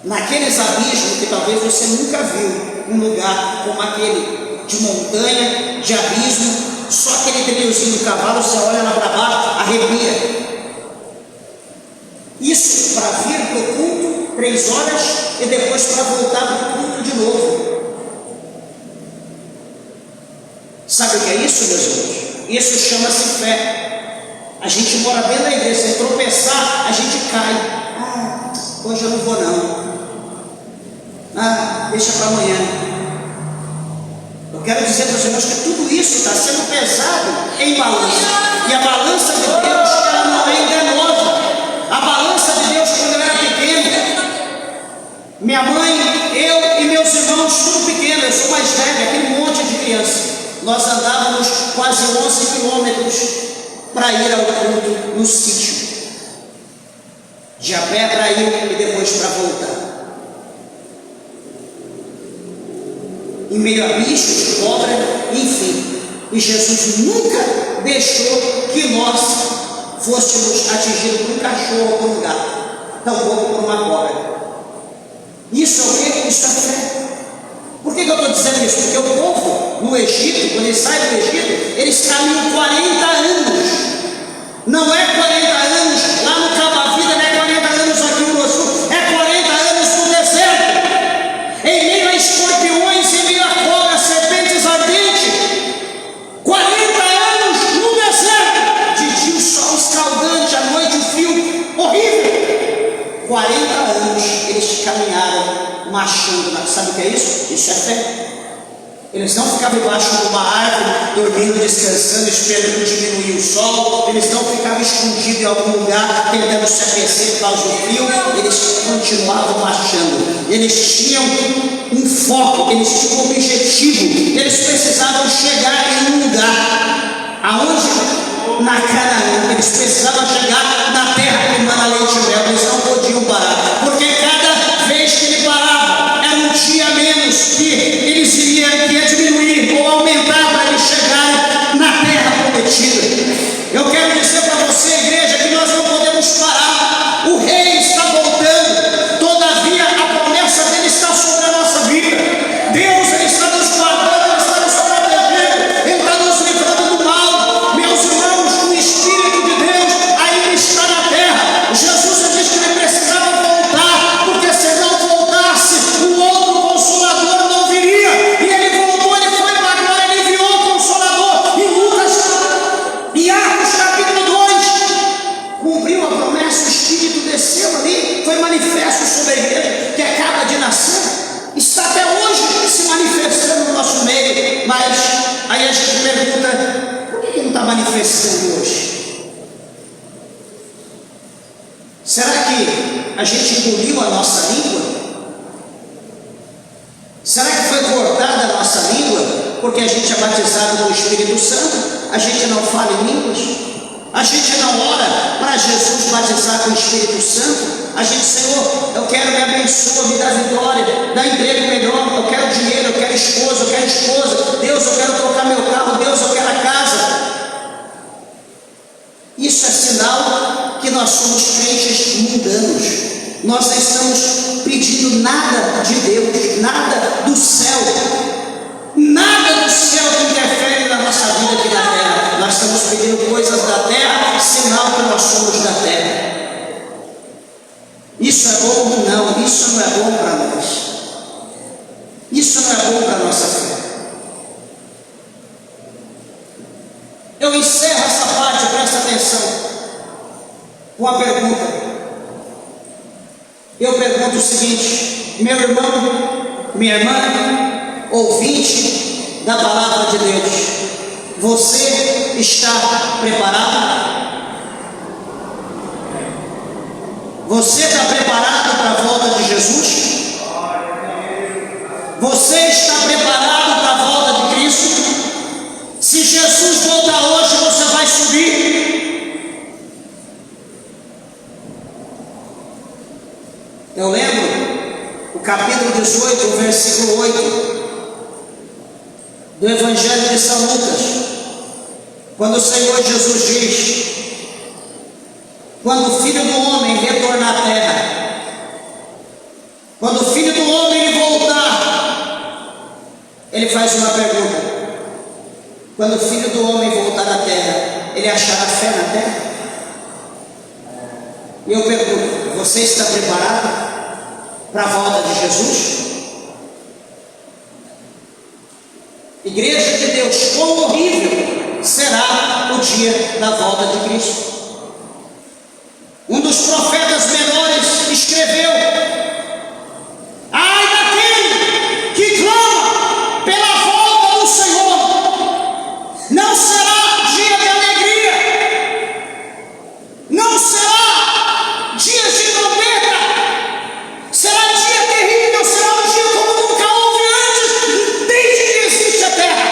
Naqueles abismos que talvez você nunca viu, um lugar como aquele, de montanha, de abismo, só aquele trilhozinho do cavalo, você olha lá para baixo, arrepia. Isso para vir para o culto, 3 horas, e depois para voltar para o culto de novo. Sabe o que é isso, meus irmãos? Isso chama-se fé. A gente mora dentro da igreja, se tropeçar, a gente cai. Hoje eu não vou não. Deixa para amanhã. Eu quero dizer para os irmãos que tudo isso está sendo pesado em balança. E a balança de Deus, ela não é enganosa. A balança de Deus, quando eu era pequeno, minha mãe, eu e meus irmãos, tudo pequeno, eu sou mais velho, aquele monte de criança. Nós andávamos quase 11 quilômetros para ir ao culto no sítio. De a pé para ir e depois para voltar. Em meio a bichos, cobra, enfim. E Jesus nunca deixou que nós fôssemos atingidos por um cachorro ou por um gato, tampouco por uma cobra. Isso é o que? Isso é fé. Por que eu estou dizendo isso? Porque o povo no Egito, quando eles saem do Egito, eles caminham 40 anos. Não é 40 anos lá no Cabo da Vida, não é 40 anos aqui no Sul, é 40 anos no deserto, em meio a escorpiões, em meio a cobras, serpentes ardentes. 40 anos no deserto, de dia o sol escaldante, à noite o frio horrível. 40 anos eles caminharam marchando. Sabe o que é isso? Isso é fé. Eles não ficavam embaixo de uma árvore, dormindo, descansando, esperando diminuir o sol. Eles não ficavam escondidos em algum lugar, tentando se aquecer por causa do frio. Eles continuavam marchando. Eles tinham um foco, eles tinham um objetivo. Eles precisavam chegar em um lugar. Aonde? Na Canaã. Eles precisavam chegar na terra que mana leite e mel. Eles não podiam parar, porque cada vez que ele parava, era um dia a menos que eles iriam diminuir ou aumentar para eles chegarem na terra prometida. Eu quero dizer para você, igreja, que nós não podemos parar. O rei está voltando, todavia a promessa dele está sobre a nossa vida. Deus, ele está nos guardando, ele está nos protegendo, ele está nos livrando do mal. Meus irmãos, o Espírito de Deus ainda está na terra. Jesus disse que ele precisava voltar, porque se não voltasse, o outro Consolador não viria. E ele voltou, ele foi para a glória, ele enviou o Consolador. E Lucas, em Atos capítulo 2, cumpriu a promessa, o Espírito desceu ali, foi manifesto sobre a igreja que acaba de nascer, está até hoje se manifestando no nosso meio. Mas aí a gente pergunta, por que não está manifestando hoje? Será que a gente engoliu a nossa língua? Será que foi cortada a nossa língua porque a gente é batizado com o Espírito Santo? A gente não fala em línguas? A gente não ora para Jesus batizar com o Espírito Santo? A gente, Senhor, eu quero, me abençoa, me dá vitória, dá emprego melhor, eu quero dinheiro, eu quero esposa, Deus, eu quero trocar meu carro, Deus, eu quero a casa. Isso é sinal que nós somos crentes mundanos. Nós não estamos pedindo nada de Deus, nada do céu. Nada do céu que interfere na nossa vida aqui na terra. Nós estamos pedindo coisas da terra, sinal que nós somos da terra. Isso é bom? Não, isso não é bom para nós. Isso não é bom para a nossa fé. Eu encerro essa parte, presta atenção, com a pergunta. Eu pergunto o seguinte: meu irmão, minha irmã, ouvinte da palavra de Deus, você está preparado? Você está preparado para a volta de Jesus? Você está preparado para a volta de Cristo? Se Jesus voltar hoje, Eu lembro o capítulo 18, o versículo 8 do Evangelho de São Lucas, quando o Senhor Jesus diz: quando o Filho do Homem retornar à terra, quando o Filho do Homem voltar, ele faz uma pergunta: quando o Filho do Homem voltar à terra, ele achará fé na terra? E eu pergunto: você está preparado para a volta de Jesus? Igreja de Deus, quão horrível será o dia da volta de Cristo. Um dos profetas menores escreveu: ai daquele que clama pela volta do Senhor, não será dia de alegria, não será dia de trombeta, será dia terrível, será um dia como nunca houve antes, desde que existe a terra.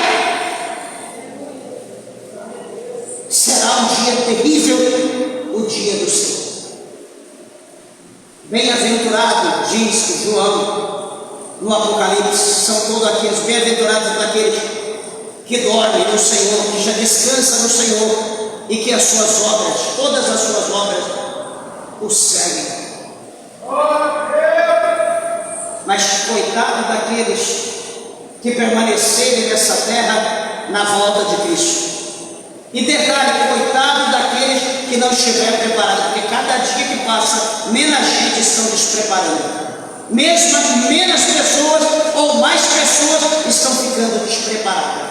Será um dia terrível, o dia do Senhor. Bem-aventurado, diz João no Apocalipse, são todos aqueles bem-aventurados daqueles que dormem no Senhor, que já descansam no Senhor e que as suas obras, todas as suas obras, o seguem. Mas coitado daqueles que permanecerem nessa terra na volta de Cristo. E detalhe, coitado daqueles que não estiverem preparados, porque cada dia que passa, menos gente estão despreparando. Mesmo menos pessoas ou mais pessoas estão ficando despreparadas.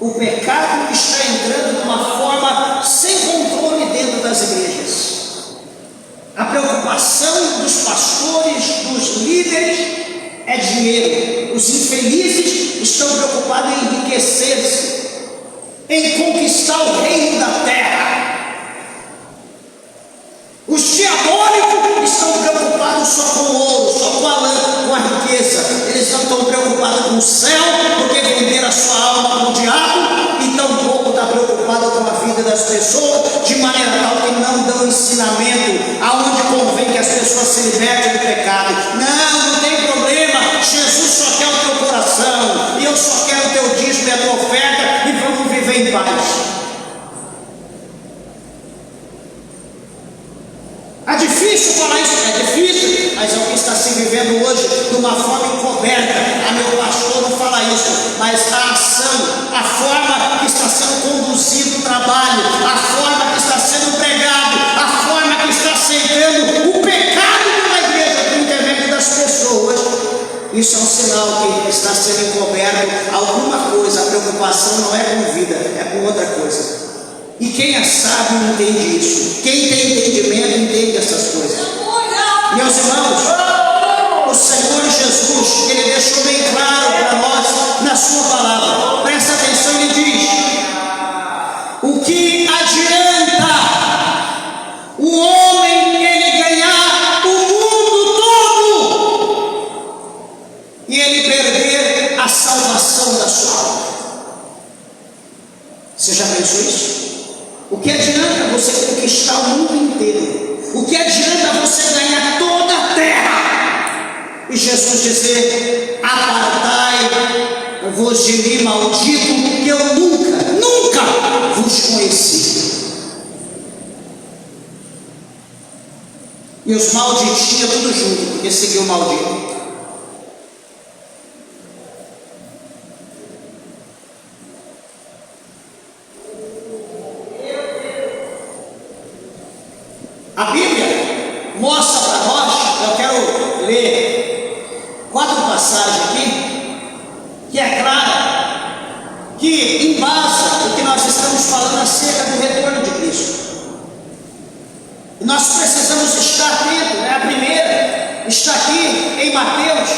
O pecado está entrando de uma forma sem controle dentro das igrejas. A preocupação dos pastores, dos líderes, é dinheiro. Os infelizes estão preocupados em enriquecer-se, em conquistar o reino da terra. Os diabólicos estão preocupados só com o ouro, só com a lã, com a riqueza. Eles não estão preocupados com o céu, porque venderam a sua alma para o diabo, e tampouco está preocupado com a vida das pessoas, de maneira tal que não dão ensinamento aonde convém que as pessoas se libertem do pecado. Não tem problema, Jesus só quer o teu coração, e eu só quero o teu dízimo e a tua oferta, e vamos viver em paz. É difícil falar isso, é difícil, mas é o que está se vivendo hoje de uma forma encoberta. Meu pastor não fala isso, mas a ação, a forma que está sendo conduzido o trabalho, a forma que está sendo pregado, a forma que está aceitando o pecado da igreja por intermédio das pessoas, isso é um sinal que está sendo encoberto alguma coisa. A preocupação não é com vida, é com outra coisa. E quem é sábio entende isso. Quem tem entendimento entende essas coisas. Meus irmãos, o Senhor Jesus, Ele deixou bem claro para nós na sua palavra. Presta atenção, Ele diz: o que adianta o homem ele ganhar o mundo todo e ele perder a salvação da sua alma? Você já pensou isso? O que adianta você conquistar o mundo inteiro? O que adianta você ganhar toda a terra? E Jesus dizer: apartai-vos de mim, maldito, que eu nunca vos conheci. E os malditinhos tudo junto, porque seguiu o maldito. A Bíblia mostra para nós, eu quero ler 4 passagens aqui, que é clara, que embasa o que nós estamos falando acerca do retorno de Cristo. E nós precisamos estar atentos, né? A primeira está aqui em Mateus,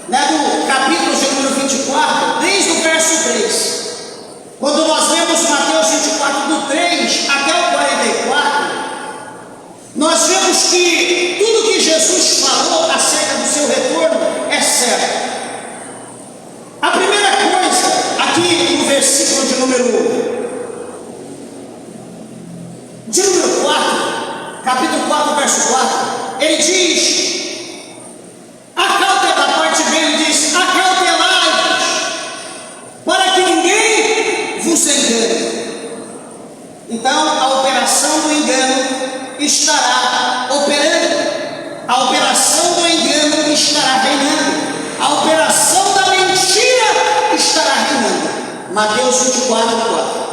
né, do capítulo de número 24, desde o verso 3. Quando nós lemos Mateus 24, do 3 até o 44, nós vemos que tudo que Jesus falou acerca do seu retorno é certo. A primeira coisa, aqui no versículo de número 4, capítulo 4, verso 4, ele diz Então a operação do engano estará operando, a operação do engano estará reinando, a operação da mentira estará reinando. Mateus 24:4.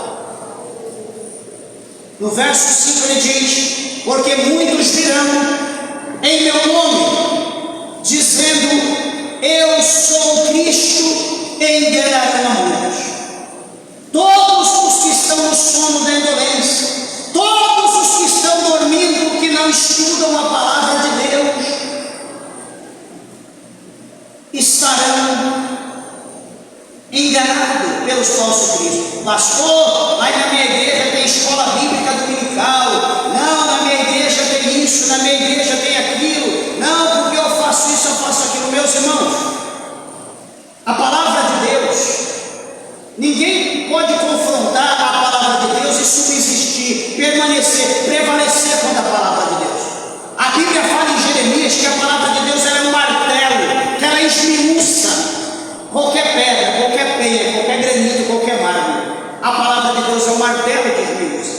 No verso 5 ele diz: porque muitos virão em meu nome, dizendo eu sou Cristo, e enganarão a muitos. Todos os que estão no sono da indolência, todos os que estão dormindo, que não estudam a palavra de Deus, estarão enganados pelos falsos cristos. Pastor, mas na minha igreja tem escola bíblica dominical. Não, na minha igreja tem isso, na minha igreja tem aquilo. Não, porque eu faço isso, eu faço aquilo. Meus irmãos, a palavra de Deus, ninguém pode confrontar a palavra de Deus e subsistir, permanecer, prevalecer contra a palavra de Deus. A Bíblia fala em Jeremias que a palavra de Deus era um martelo, que ela esmiuça qualquer pedra, qualquer penha, qualquer granito, qualquer mármore. A palavra de Deus é um martelo que esmiuça.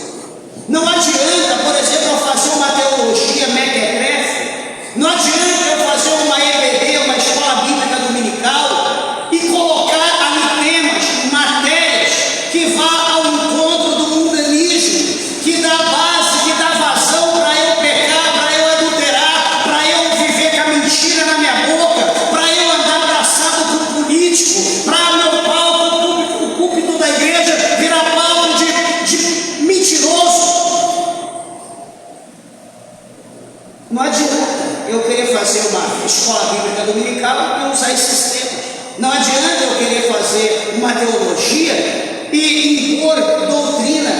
Não adianta, por exemplo, eu fazer uma teologia mequetrefe, não adianta eu fazer uma EBD, uma escola bíblica dominical, e colocar ali temas, matérias que vá ao encontro do mundanismo, que dá base, que dá vazão para eu pecar, para eu adulterar, para eu viver com a mentira na minha boca, para eu andar abraçado com o político, para meu palco, o púlpito da igreja virar palco de mentiroso. Não adianta eu querer fazer uma escola bíblica dominical e usar esses temas. Não adianta eu querer fazer uma teologia e impor doutrina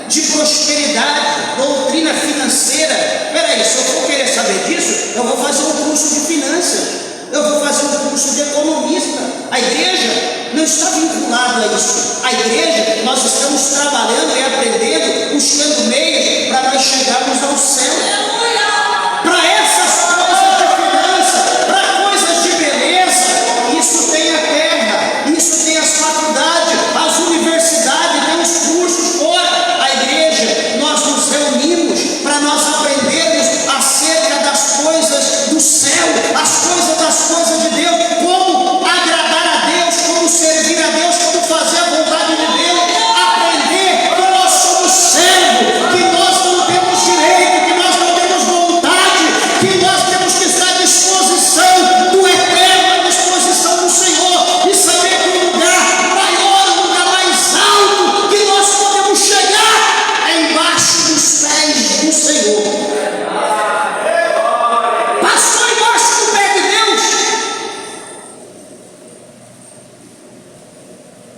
de prosperidade, doutrina financeira. Peraí, se eu for querer saber disso, eu vou fazer um curso de finanças, eu vou fazer um curso de economista. A igreja não está vinculada a isso. A igreja, nós estamos trabalhando e aprendendo, buscando meios para nós chegarmos ao céu. Para essas coisas de finanças, para coisas de beleza, isso tem a terra, isso tem as faculdades, as universidades, tem os cursos fora. A igreja, nós nos reunimos para nós aprendermos acerca das coisas do céu, das coisas de Deus, como agradar a Deus, como servir a Deus, como fazer a vontade de Deus, aprender que nós somos servos, que nós não temos direito, que nós não temos vontade, que nós temos que estar à disposição do Eterno, à disposição do Senhor, e saber que o lugar maior, o lugar mais alto que nós podemos chegar é embaixo dos pés do Senhor. Pastor, embaixo do pé de Deus.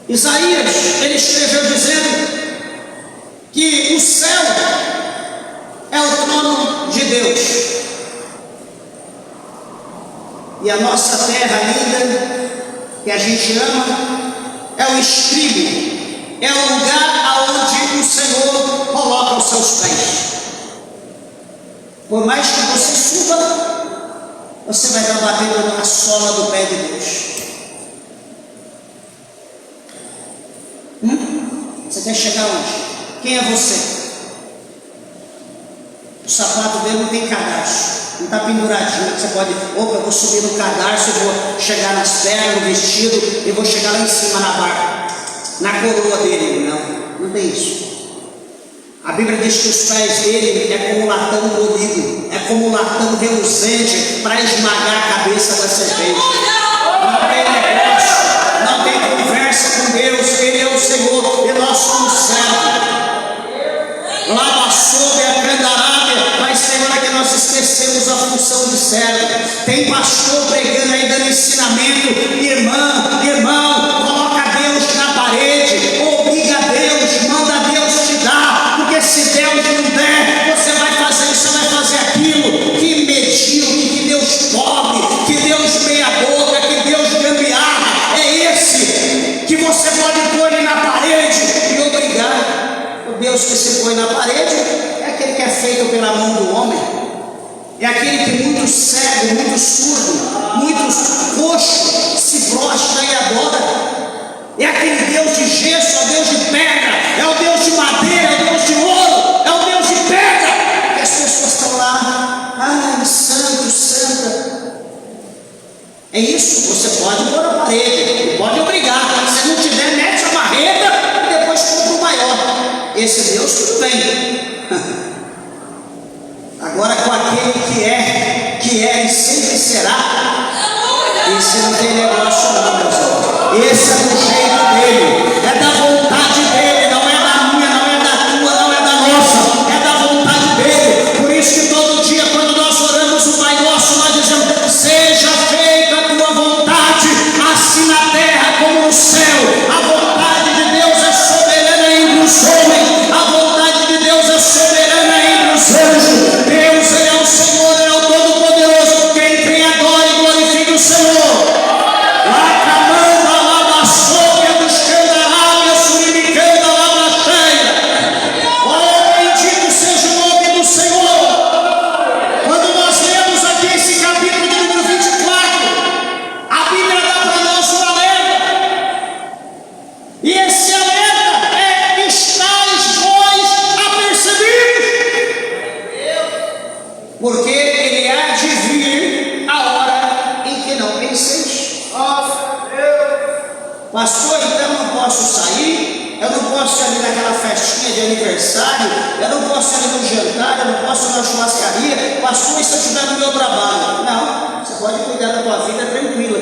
Isaías, ele escreveu dizendo que o céu é o trono de Deus, e a nossa terra linda, que a gente ama, é o estribo, é o lugar aonde o Senhor coloca os seus pés. Por mais que você suba, você vai estar batendo na sola do pé de Deus. Você quer chegar onde? Quem é você? O sapato dele não tem cadarço, não está penduradinho. Você pode, opa, eu vou subir no cadarço, eu vou chegar nas pernas, no vestido, e vou chegar lá em cima na barra, na coroa dele. Não tem isso. A Bíblia diz que os pés dele é como um latão polido, é como um latão reluzente para esmagar a cabeça da serpente. Não tem negócio, não tem conversa com Deus. Ele é o Senhor e nós somos servos. Lava sob a candarábia, mas tem hora que nós esquecemos a função de servo. Tem pastor pregando aí, dando ensinamento. Irmão, coloca Deus na parede, obriga a Deus, manda Deus te dar, porque se Deus não der, você vai fazer isso, você vai fazer aquilo. Que medíocre, que Deus pobre, que Deus meia boca, que Deus gambiarra é esse que você pode pôr ele na parede e obrigar? O Deus que se põe na parede é aquele que é feito pela mão do homem, é aquele que muito cego, muito surdo, muito coxo se prostra e adora. É aquele Deus de gesso, é o Deus de pedra, é o Deus de madeira, é o Deus de ouro. É isso, você pode pôr a parede, pode obrigar, se não tiver, mete a marreta e depois compra o maior. Esse Deus, tudo bem. Agora, com aquele que é e sempre será, esse não tem negócio não, meus irmãos. Esse é do jeito dele, é da vontade dele, não é da minha, não é da tua, não é da nossa, é da vontade dele. Por isso que todo dia, quando nós oramos o Pai Nosso, nós dizemos: seja feita a tua vontade, assim na terra como no céu. A vontade de Deus é soberana entre os homens, a vontade de Deus é soberana entre os anjos. Deus, Ele é o Senhor, Ele é o Todo-Poderoso. Quem crê, adore e glorifique o Senhor. Lá camando a lava sóbria dos candarábios, suribicando a lava cheia. Oh, bendito seja o nome do Senhor. Quando nós lemos aqui esse capítulo de número 24, a Bíblia dá para nós um alerta. E esse alerta é: estáis vós apercebidos. Porque ele há de vir a hora em que não penseis. Pastor, então eu não posso sair, eu não posso ir ali naquela festinha de aniversário, eu não posso ir ali no jantar, eu não posso ir na churrascaria. Pastor, e se eu estiver no meu trabalho? Não, você pode cuidar da tua vida tranquila.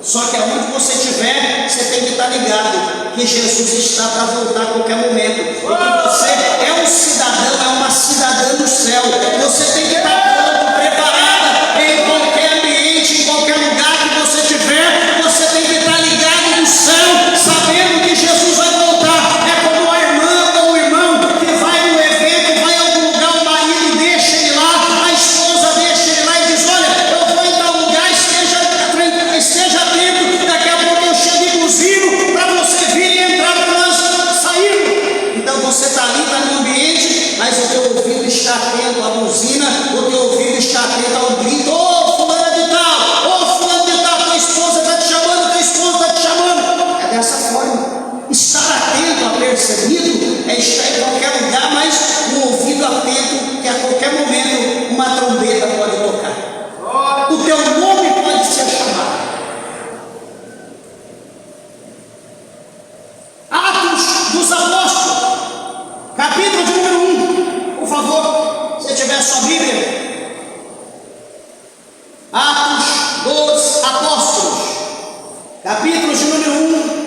Só que aonde você estiver, você tem que estar ligado que Jesus está para voltar a qualquer momento. E que você é um cidadão, é uma cidadã do céu. Você tem que estar pronto, preparada em qualquer ambiente, em qualquer lugar que você estiver. Você tem que estar ligado no céu, sabendo que Jesus vai voltar. É como a irmã ou o irmão que vai no evento, vai a algum lugar, o marido deixa ele lá, a esposa deixa ele lá e diz: olha, eu vou em tal lugar, esteja atento, daqui a pouco eu chego e buzino para você vir e entrar para nós sairmos. Então você está ali, está no ambiente, mas o teu ouvido está atento à buzina, o teu ouvido está atento ao grito: ô fulana de tal, tua esposa está te chamando, teu esposo está te chamando. É dessa forma. Estar atento, apercebido, é estar em qualquer lugar, mas um ouvido atento, que a qualquer momento uma trombeta pode tocar. O teu nome pode ser chamado. Atos dos Apóstolos, capítulo de número 1, por favor, se tiver sua Bíblia. Atos dos Apóstolos, capítulo de número 1,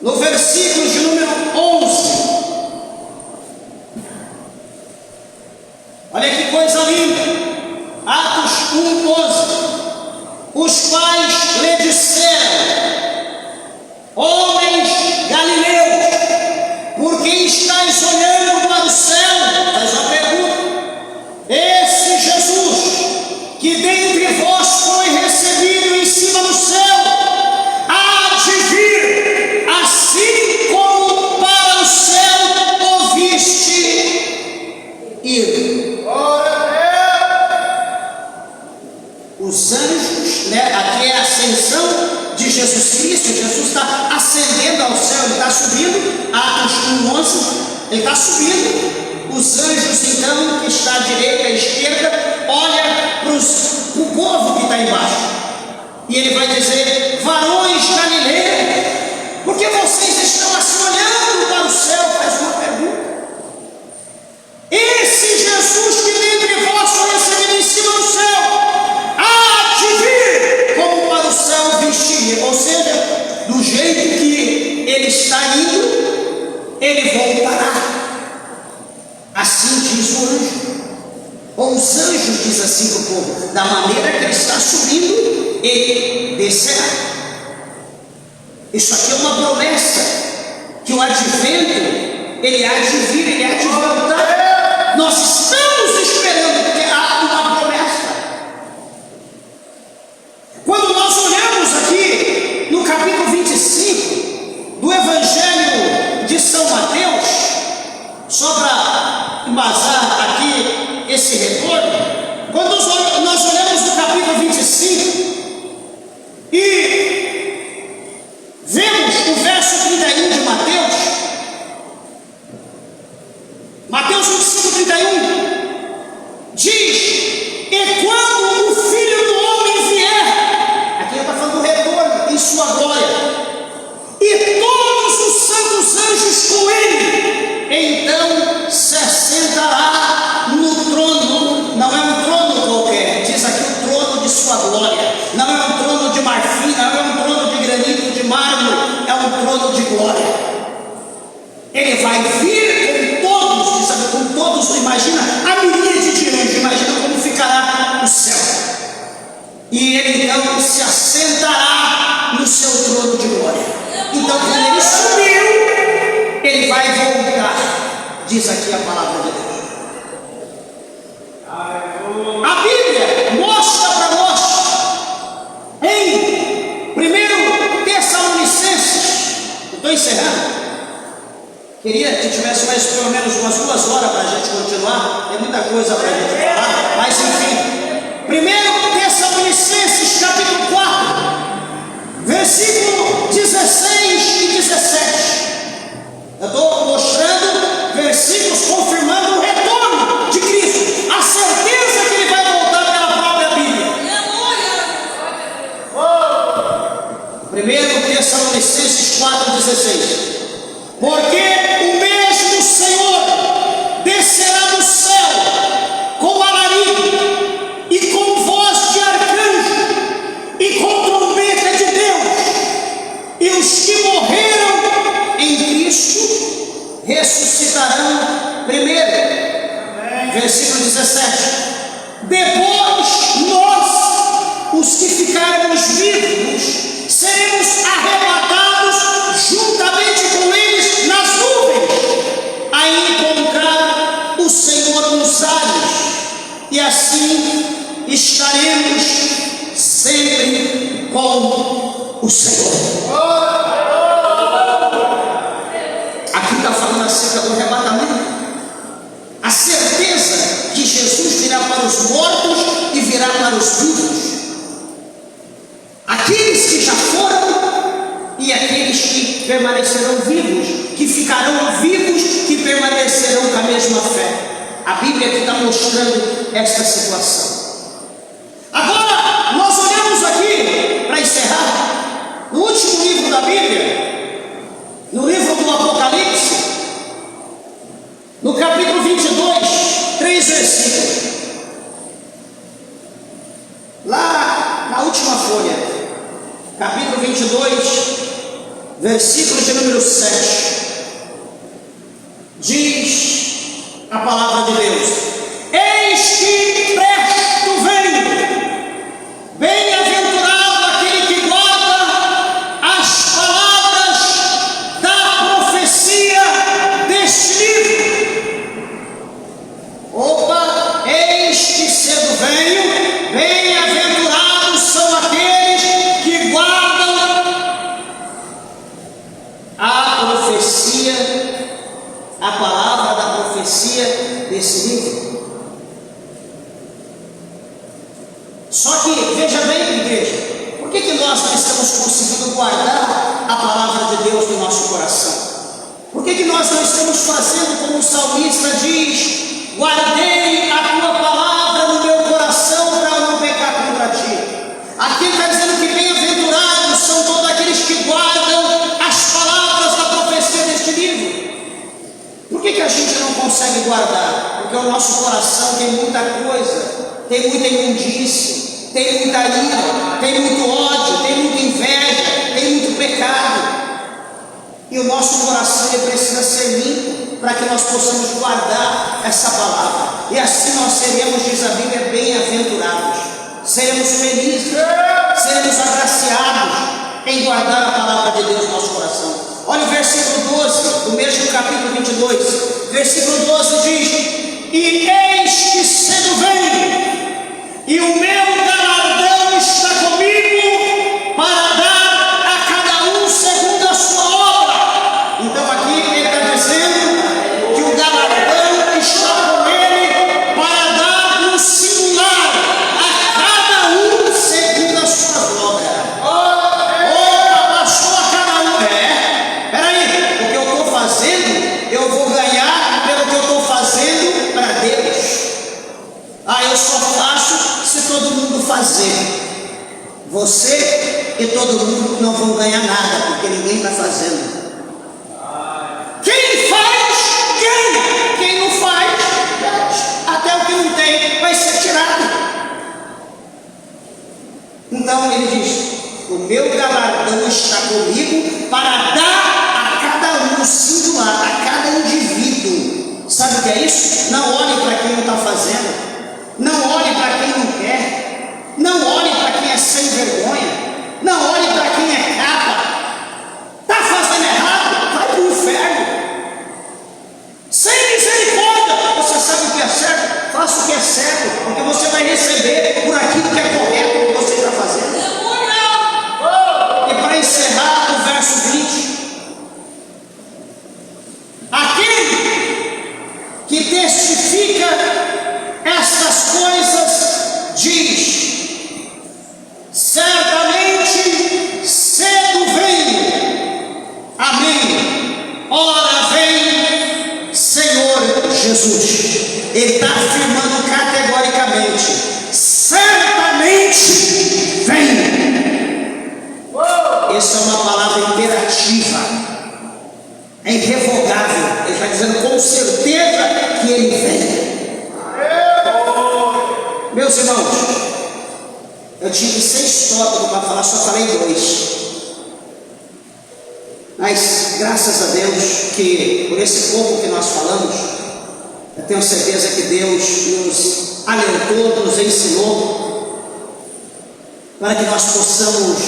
no versículo de número 11. Olha que coisa linda. Atos 1, 11. Os quais lhe disseram: homens galileus, por que estáis olhando para o céu? Faz uma pergunta. Esse Jesus, que dentre vós foi recebido em cima do céu, há de vir, assim como para o céu ouviste ir. Os anjos, aqui é a ascensão de Jesus Cristo. Jesus está ascendendo ao céu, ele está subindo. Atos 1:11, ele está subindo. Os anjos, então, que está à direita e à esquerda, olha para o povo que está embaixo, e ele vai dizer: varões galileus, por que vocês estão assim olhando para o céu? Faz uma pergunta. Esse Jesus que dentre vós foi recebido em cima do céu, há de vir, como para o céu vestir. Ou seja, do jeito que ele está indo, ele voltará. Assim diz o anjo. Ou os anjos diz assim para o povo: da maneira que ele está subindo, ele descerá. Isso aqui é uma promessa, que o advento, ele há de vir, ele há de voltar. Nós estamos esperando que há uma promessa. Quando nós olhamos aqui no capítulo 25 do Evangelho de São Mateus, só para embasar aqui esse retorno, quando nós olhamos no capítulo 25 e vemos o verso 31 de Mateus 25, 31, assentará no trono. Não é um trono qualquer, diz aqui o trono de sua glória. Não é um trono de marfim, não é um trono de granito, de mármore, é um trono de glória. Ele vai vir com todos, sabe, com todos, imagina a miríade de anjos, imagina como ficará o céu. E ele então se assentará no seu trono de glória. Então quando ele subiu, ele vai voltar, diz aqui a palavra de Deus. A Bíblia mostra para nós em 1 Tessalonicenses, estou encerrando. Queria que tivesse mais pelo menos umas 2 horas para a gente continuar, tem muita coisa para a gente falar, mas enfim. 1 Tessalonicenses capítulo 4, versículo 16 e 17. Eu estou mostrando versículos confirmando o retorno de Cristo, a certeza que ele vai voltar pela própria Bíblia. 1 Tessalonicenses 4,16. Porque o mesmo Senhor descerá do céu com alarido e com voz de arcanjo e com trombeta de Deus, e os que morreram em Cristo ressuscitarão primeiro. Versículo 17. Depois nós, os que ficarmos vivos, seremos arrebatados juntamente com eles nas nuvens, a encontrar o Senhor nos ares, e assim estaremos sempre com o Senhor. Aqui está falando acerca do arrebatamento, a certeza que Jesus virá para os mortos e virá para os vivos, aqueles que já foram e aqueles que permanecerão vivos, que ficarão vivos, que permanecerão com a mesma fé. A Bíblia aqui está mostrando esta situação. Agora, nós olhamos aqui, para encerrar, no último livro da Bíblia, no livro do Apocalipse, no capítulo 22, 3 versículos. Lá na última folha, capítulo 22, versículo de número 7, diz a palavra de Deus: eis que presto venho, bem-aventurado aquele que guarda as palavras da profecia deste livro. Opa, eis que cedo venho, bem-aventurados são aqueles que guardam a profecia, a palavra da profecia desse livro. Só que, veja bem, igreja, por que nós não estamos conseguindo guardar a palavra de Deus no nosso coração? Por que nós não estamos fazendo como o salmista diz: guardei a tua palavra no meu coração para não pecar contra ti? Aqui está dizendo que bem-aventurados são todos aqueles que guardam as palavras da profecia deste livro. Por que a gente não consegue guardar? Porque o nosso coração tem muita coisa, tem muita imundície, tem muita ira, tem muito ódio, tem muita inveja, tem muito pecado. E o nosso coração ele precisa ser limpo para que nós possamos guardar essa palavra. E assim nós seremos, diz a Bíblia, bem-aventurados. Seremos felizes, seremos agraciados em guardar a palavra de Deus no nosso coração. Olha o versículo 12, do mesmo capítulo 22. Versículo 12 diz: e eis que cedo venho, e o meu galardão está comigo para dar a cada um segundo a sua obra. Então aqui ele está dizendo que o galardão está com ele para dar no singular a cada um segundo a sua obra. Opa, passou a cada um. Peraí, o que eu estou fazendo, eu vou ganhar pelo que eu estou fazendo para Deus. Eu só faço se todo mundo fazer. Você e todo mundo não vão ganhar nada, porque ninguém está fazendo. Quem faz, ganha. Quem não faz, Então ele diz: o meu galardão está comigo para dar a cada um, no singular, a cada indivíduo. Sabe o que é isso? Não olhe para quem não está fazendo, não olhe para quem não quer, não olhe para quem é sem vergonha, não olhe para quem é capa. Está fazendo errado? Vai para o inferno. Sem misericórdia. Você sabe o que é certo? Faça o que é certo, porque você vai receber por aquilo que é correto que você está fazendo. E para encerrar o verso 20, aquele que testifica estas coisas diz: certamente cedo venho. Amém. Ora vem, Senhor Jesus. Ele está afirmando categoricamente: certamente vem. Essa é uma palavra imperativa, é irrevogável. Ele está dizendo com certeza que ele vem. Meus irmãos, eu tive 6 tópicos para falar, só falei 2. Mas graças a Deus que por esse pouco que nós falamos, eu tenho certeza que Deus nos alertou, nos ensinou, para que nós possamos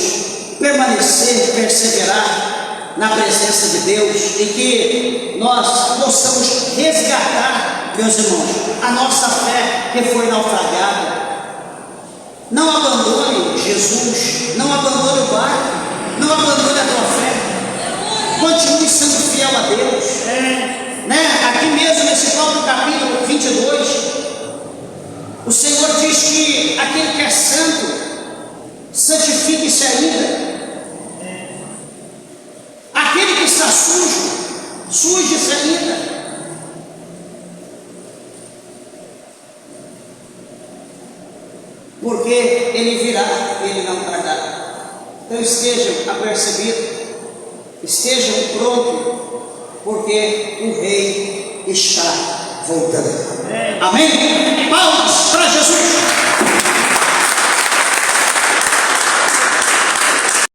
permanecer, perseverar na presença de Deus, e que nós possamos resgatar, meus irmãos, a nossa fé que foi naufragada. Não abandone Jesus, não abandone o barco, não abandone a tua fé, continue sendo fiel a Deus. Aqui mesmo nesse próprio capítulo 22, o Senhor diz que aquele que é santo, santifique-se ainda. Aquele que está sujo, suje-se ainda. Porque ele virá, ele não tardará. Então estejam apercebidos, estejam prontos, porque o Rei está voltando. Amém? Palmas para Jesus.